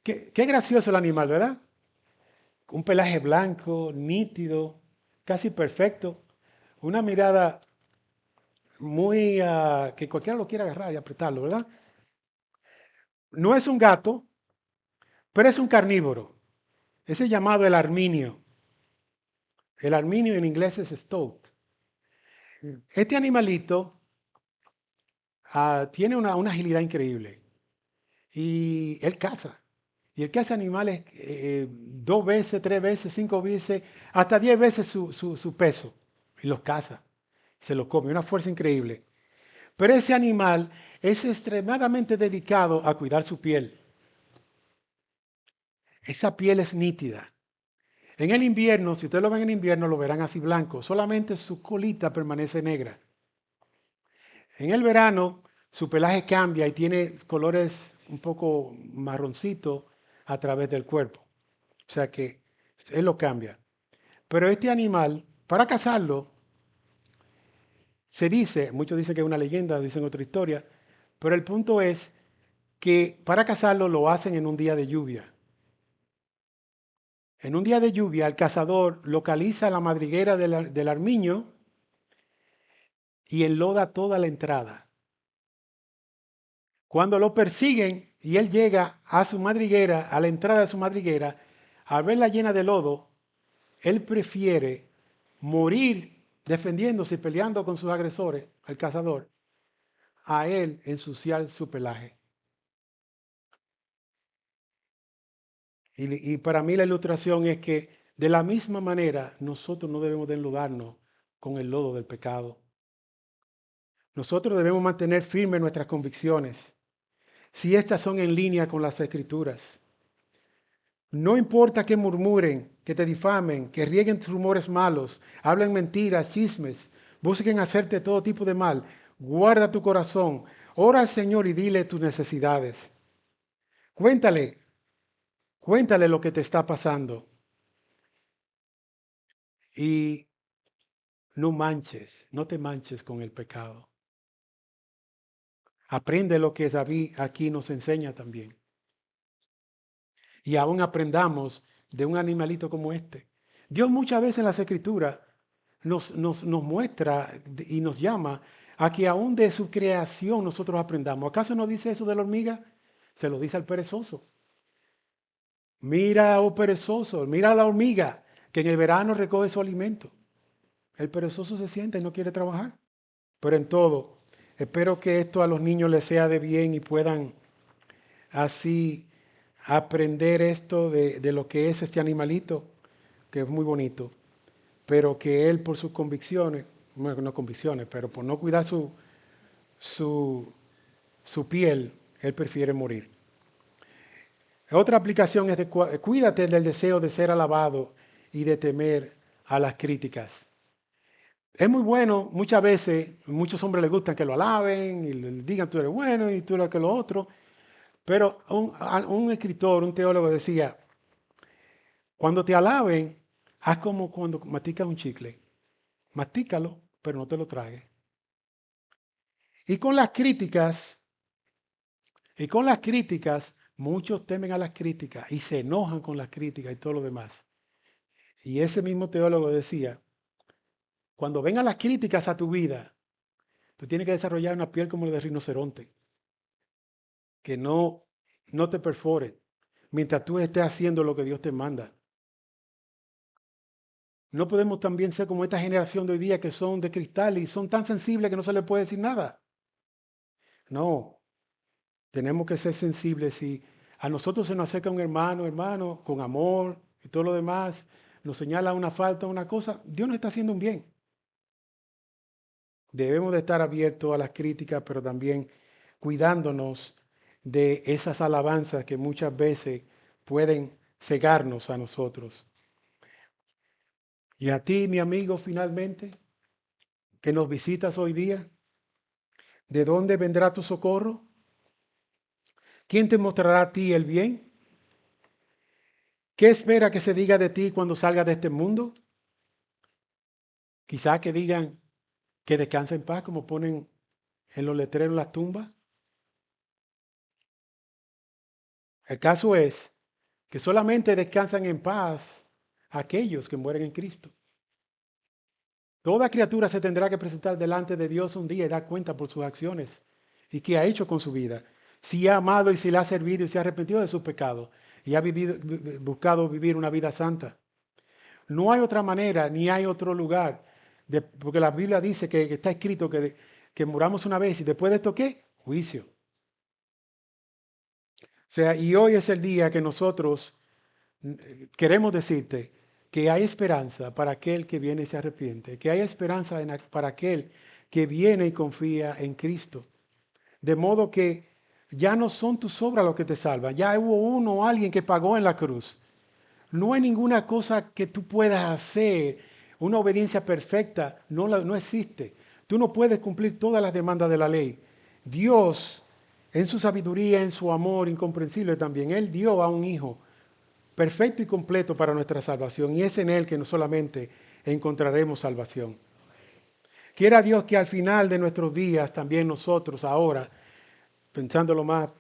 Qué gracioso el animal, ¿verdad? Un pelaje blanco, nítido, casi perfecto. Una mirada muy que cualquiera lo quiera agarrar y apretarlo, ¿verdad? No es un gato, pero es un carnívoro. Ese es llamado el arminio. El arminio en inglés es stoat. Este animalito tiene una agilidad increíble y él caza. Y él caza animales 2 veces, 3 veces, 5 veces, hasta 10 veces su peso. Y los caza. Se los come. Una fuerza increíble. Pero ese animal es extremadamente dedicado a cuidar su piel. Esa piel es nítida. En el invierno, si ustedes lo ven en invierno, lo verán así blanco. Solamente su colita permanece negra. En el verano, su pelaje cambia y tiene colores un poco marroncitos a través del cuerpo. O sea que él lo cambia. Pero este animal, para cazarlo, se dice, muchos dicen que es una leyenda, dicen otra historia, pero el punto es que para cazarlo lo hacen en un día de lluvia. En un día de lluvia, el cazador localiza la madriguera del armiño y enloda toda la entrada. Cuando lo persiguen y él llega a su madriguera, a la entrada de su madriguera, al verla llena de lodo, él prefiere morir defendiéndose y peleando con sus agresores, al cazador, a él ensuciar su pelaje. Y para mí la ilustración es que de la misma manera nosotros no debemos de enlodarnos con el lodo del pecado. Nosotros debemos mantener firmes nuestras convicciones, si estas son en línea con las Escrituras. No importa que murmuren, que te difamen, que rieguen rumores malos, hablen mentiras, chismes, busquen hacerte todo tipo de mal. Guarda tu corazón, ora al Señor y dile tus necesidades. Cuéntale, cuéntale lo que te está pasando y no manches, no te manches con el pecado. Aprende lo que David aquí nos enseña también. Y aún aprendamos de un animalito como este. Dios muchas veces en las Escrituras nos muestra y nos llama a que aún de su creación nosotros aprendamos. ¿Acaso no dice eso de la hormiga? Se lo dice al perezoso. Mira, oh perezoso, mira a la hormiga que en el verano recoge su alimento. El perezoso se sienta y no quiere trabajar. Pero en todo, espero que esto a los niños les sea de bien y puedan así aprender esto de lo que es este animalito, que es muy bonito, pero que él por sus convicciones, bueno, no convicciones, pero por no cuidar su, su piel, él prefiere morir. Otra aplicación es de cuídate del deseo de ser alabado y de temer a las críticas. Es muy bueno, muchas veces, muchos hombres les gustan que lo alaben y le digan tú eres bueno y tú eres que lo otro, pero un escritor, un teólogo decía, cuando te alaben, haz como cuando masticas un chicle. Mastícalo, pero no te lo tragues. Y con las críticas, muchos temen a las críticas y se enojan con las críticas y todo lo demás. Y ese mismo teólogo decía, cuando vengan las críticas a tu vida, tú tienes que desarrollar una piel como la de rinoceronte, que no te perfore mientras tú estés haciendo lo que Dios te manda. No podemos también ser como esta generación de hoy día que son de cristal y son tan sensibles que no se les puede decir nada. No, tenemos que ser sensibles. Si a nosotros se nos acerca un hermano, con amor y todo lo demás, nos señala una falta, una cosa, Dios nos está haciendo un bien. Debemos de estar abiertos a las críticas, pero también cuidándonos de esas alabanzas que muchas veces pueden cegarnos a nosotros. Y a ti, mi amigo, finalmente, que nos visitas hoy día, ¿de dónde vendrá tu socorro? ¿Quién te mostrará a ti el bien? ¿Qué espera que se diga de ti cuando salgas de este mundo? Quizá que digan que descansa en paz, como ponen en los letreros en las tumbas. El caso es que solamente descansan en paz aquellos que mueren en Cristo. Toda criatura se tendrá que presentar delante de Dios un día y dar cuenta por sus acciones y qué ha hecho con su vida. Si ha amado y si le ha servido y se ha arrepentido de sus pecados y ha buscado vivir una vida santa. No hay otra manera ni hay otro lugar, porque la Biblia dice que está escrito que muramos una vez y después de esto, ¿qué? Juicio. O sea, y hoy es el día que nosotros queremos decirte que hay esperanza para aquel que viene y se arrepiente, que hay esperanza para aquel que viene y confía en Cristo. De modo que ya no son tus obras lo que te salvan, ya hubo uno, alguien que pagó en la cruz. No hay ninguna cosa que tú puedas hacer, una obediencia perfecta, no existe. Tú no puedes cumplir todas las demandas de la ley. Dios, en su sabiduría, en su amor incomprensible también, Él dio a un hijo perfecto y completo para nuestra salvación. Y es en Él que no solamente encontraremos salvación. Quiera Dios que al final de nuestros días, también nosotros ahora, pensándolo más,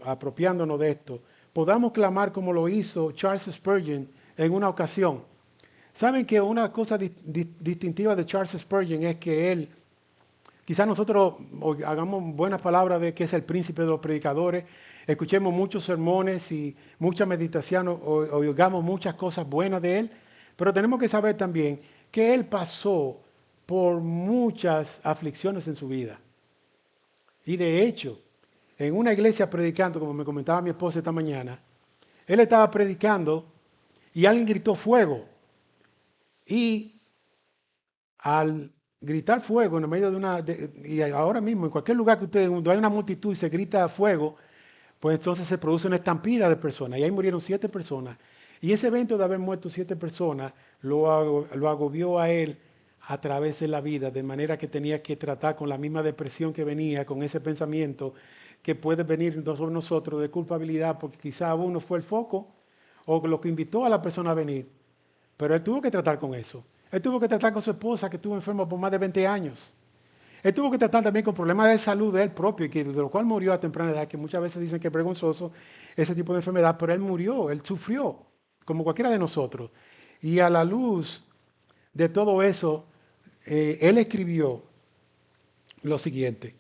apropiándonos de esto, podamos clamar como lo hizo Charles Spurgeon en una ocasión. Saben que una cosa distintiva de Charles Spurgeon es que él, quizás nosotros hagamos buenas palabras de que es el príncipe de los predicadores, escuchemos muchos sermones y mucha meditación o oigamos muchas cosas buenas de él, pero tenemos que saber también que él pasó por muchas aflicciones en su vida. Y de hecho, en una iglesia predicando, como me comentaba mi esposa esta mañana, él estaba predicando y alguien gritó fuego. Y al gritar fuego en el medio de y ahora mismo en cualquier lugar que ustedes, donde hay una multitud y se grita fuego, pues entonces se produce una estampida de personas. Y ahí murieron 7 personas. Y ese evento de haber muerto 7 personas lo agobió a él a través de la vida, de manera que tenía que tratar con la misma depresión que venía, con ese pensamiento que puede venir sobre nosotros de culpabilidad, porque quizá uno fue el foco o lo que invitó a la persona a venir. Pero él tuvo que tratar con eso. Él tuvo que tratar con su esposa que estuvo enferma por más de 20 años. Él tuvo que tratar también con problemas de salud de él propio, y de lo cual murió a temprana edad, que muchas veces dicen que es vergonzoso ese tipo de enfermedad, pero él murió, él sufrió, como cualquiera de nosotros. Y a la luz de todo eso, él escribió lo siguiente.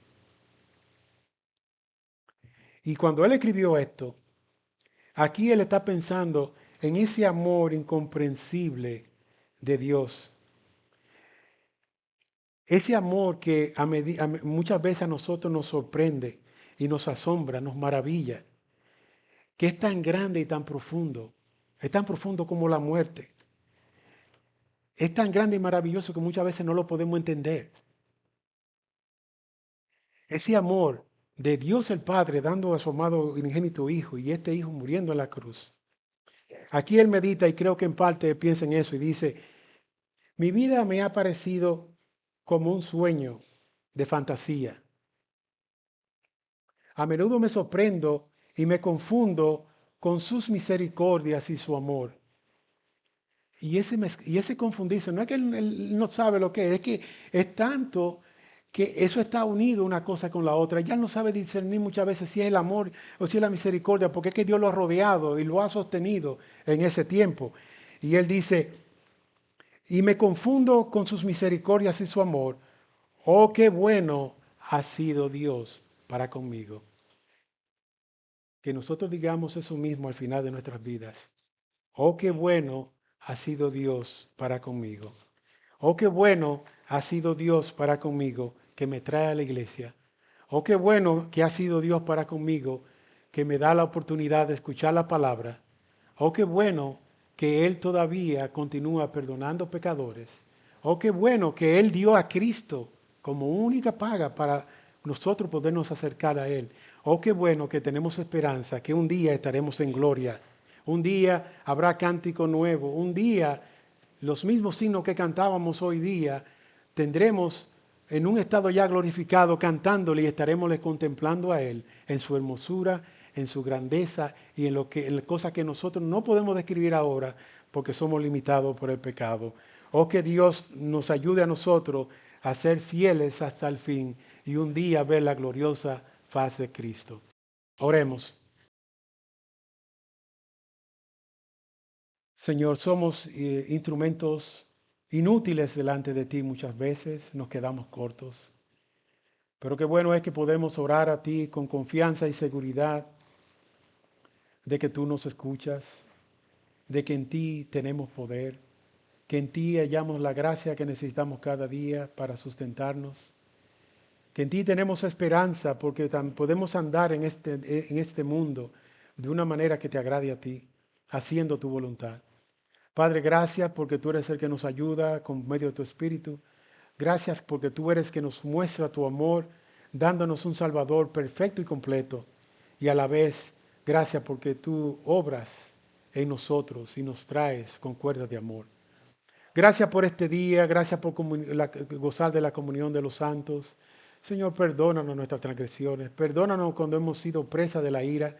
Y cuando él escribió esto, aquí él está pensando en ese amor incomprensible de Dios. Ese amor que muchas veces a nosotros nos sorprende y nos asombra, nos maravilla, que es tan grande y es tan profundo como la muerte, es tan grande y maravilloso que muchas veces no lo podemos entender. Ese amor de Dios el Padre dando a su amado unigénito Hijo y este Hijo muriendo en la cruz. Aquí él medita y creo que en parte piensa en eso y dice, mi vida me ha parecido como un sueño de fantasía. A menudo me sorprendo y me confundo con sus misericordias y su amor. Y ese confundirse, no es que él no sabe lo que es que es tanto que eso está unido una cosa con la otra. Ya él no sabe discernir muchas veces si es el amor o si es la misericordia, porque es que Dios lo ha rodeado y lo ha sostenido en ese tiempo. Y él dice, y me confundo con sus misericordias y su amor. Oh, qué bueno ha sido Dios para conmigo. Que nosotros digamos eso mismo al final de nuestras vidas. Oh, qué bueno ha sido Dios para conmigo. Oh, qué bueno ha sido Dios para conmigo que me trae a la iglesia. Oh, qué bueno que ha sido Dios para conmigo que me da la oportunidad de escuchar la palabra. Oh, qué bueno que Él todavía continúa perdonando pecadores. Oh, qué bueno que Él dio a Cristo como única paga para nosotros podernos acercar a Él. Oh, qué bueno que tenemos esperanza, que un día estaremos en gloria. Un día habrá cántico nuevo. Un día los mismos signos que cantábamos hoy día, tendremos en un estado ya glorificado cantándole y estaremos contemplando a Él en su hermosura, en su grandeza y en cosas que nosotros no podemos describir ahora porque somos limitados por el pecado. Oh, que Dios nos ayude a nosotros a ser fieles hasta el fin y un día ver la gloriosa faz de Cristo. Oremos. Señor, somos instrumentos inútiles delante de ti muchas veces, nos quedamos cortos. Pero qué bueno es que podemos orar a ti con confianza y seguridad de que tú nos escuchas, de que en ti tenemos poder, que en ti hallamos la gracia que necesitamos cada día para sustentarnos, que en ti tenemos esperanza porque podemos andar en este mundo de una manera que te agrade a ti, haciendo tu voluntad. Padre, gracias porque tú eres el que nos ayuda con medio de tu Espíritu. Gracias porque tú eres que nos muestra tu amor, dándonos un Salvador perfecto y completo. Y a la vez, gracias porque tú obras en nosotros y nos traes con cuerdas de amor. Gracias por este día, gracias por gozar de la comunión de los santos. Señor, perdónanos nuestras transgresiones, perdónanos cuando hemos sido presa de la ira,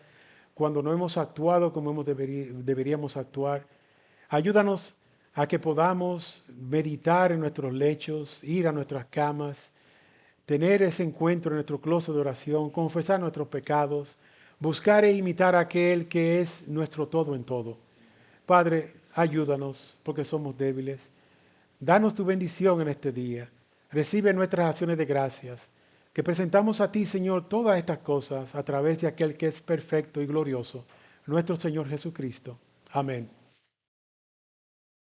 cuando no hemos actuado como deberíamos actuar. Ayúdanos a que podamos meditar en nuestros lechos, ir a nuestras camas, tener ese encuentro en nuestro closet de oración, confesar nuestros pecados, buscar e imitar a aquel que es nuestro todo en todo. Padre, ayúdanos porque somos débiles. Danos tu bendición en este día. Recibe nuestras acciones de gracias, que presentamos a ti, Señor, todas estas cosas a través de aquel que es perfecto y glorioso, nuestro Señor Jesucristo. Amén.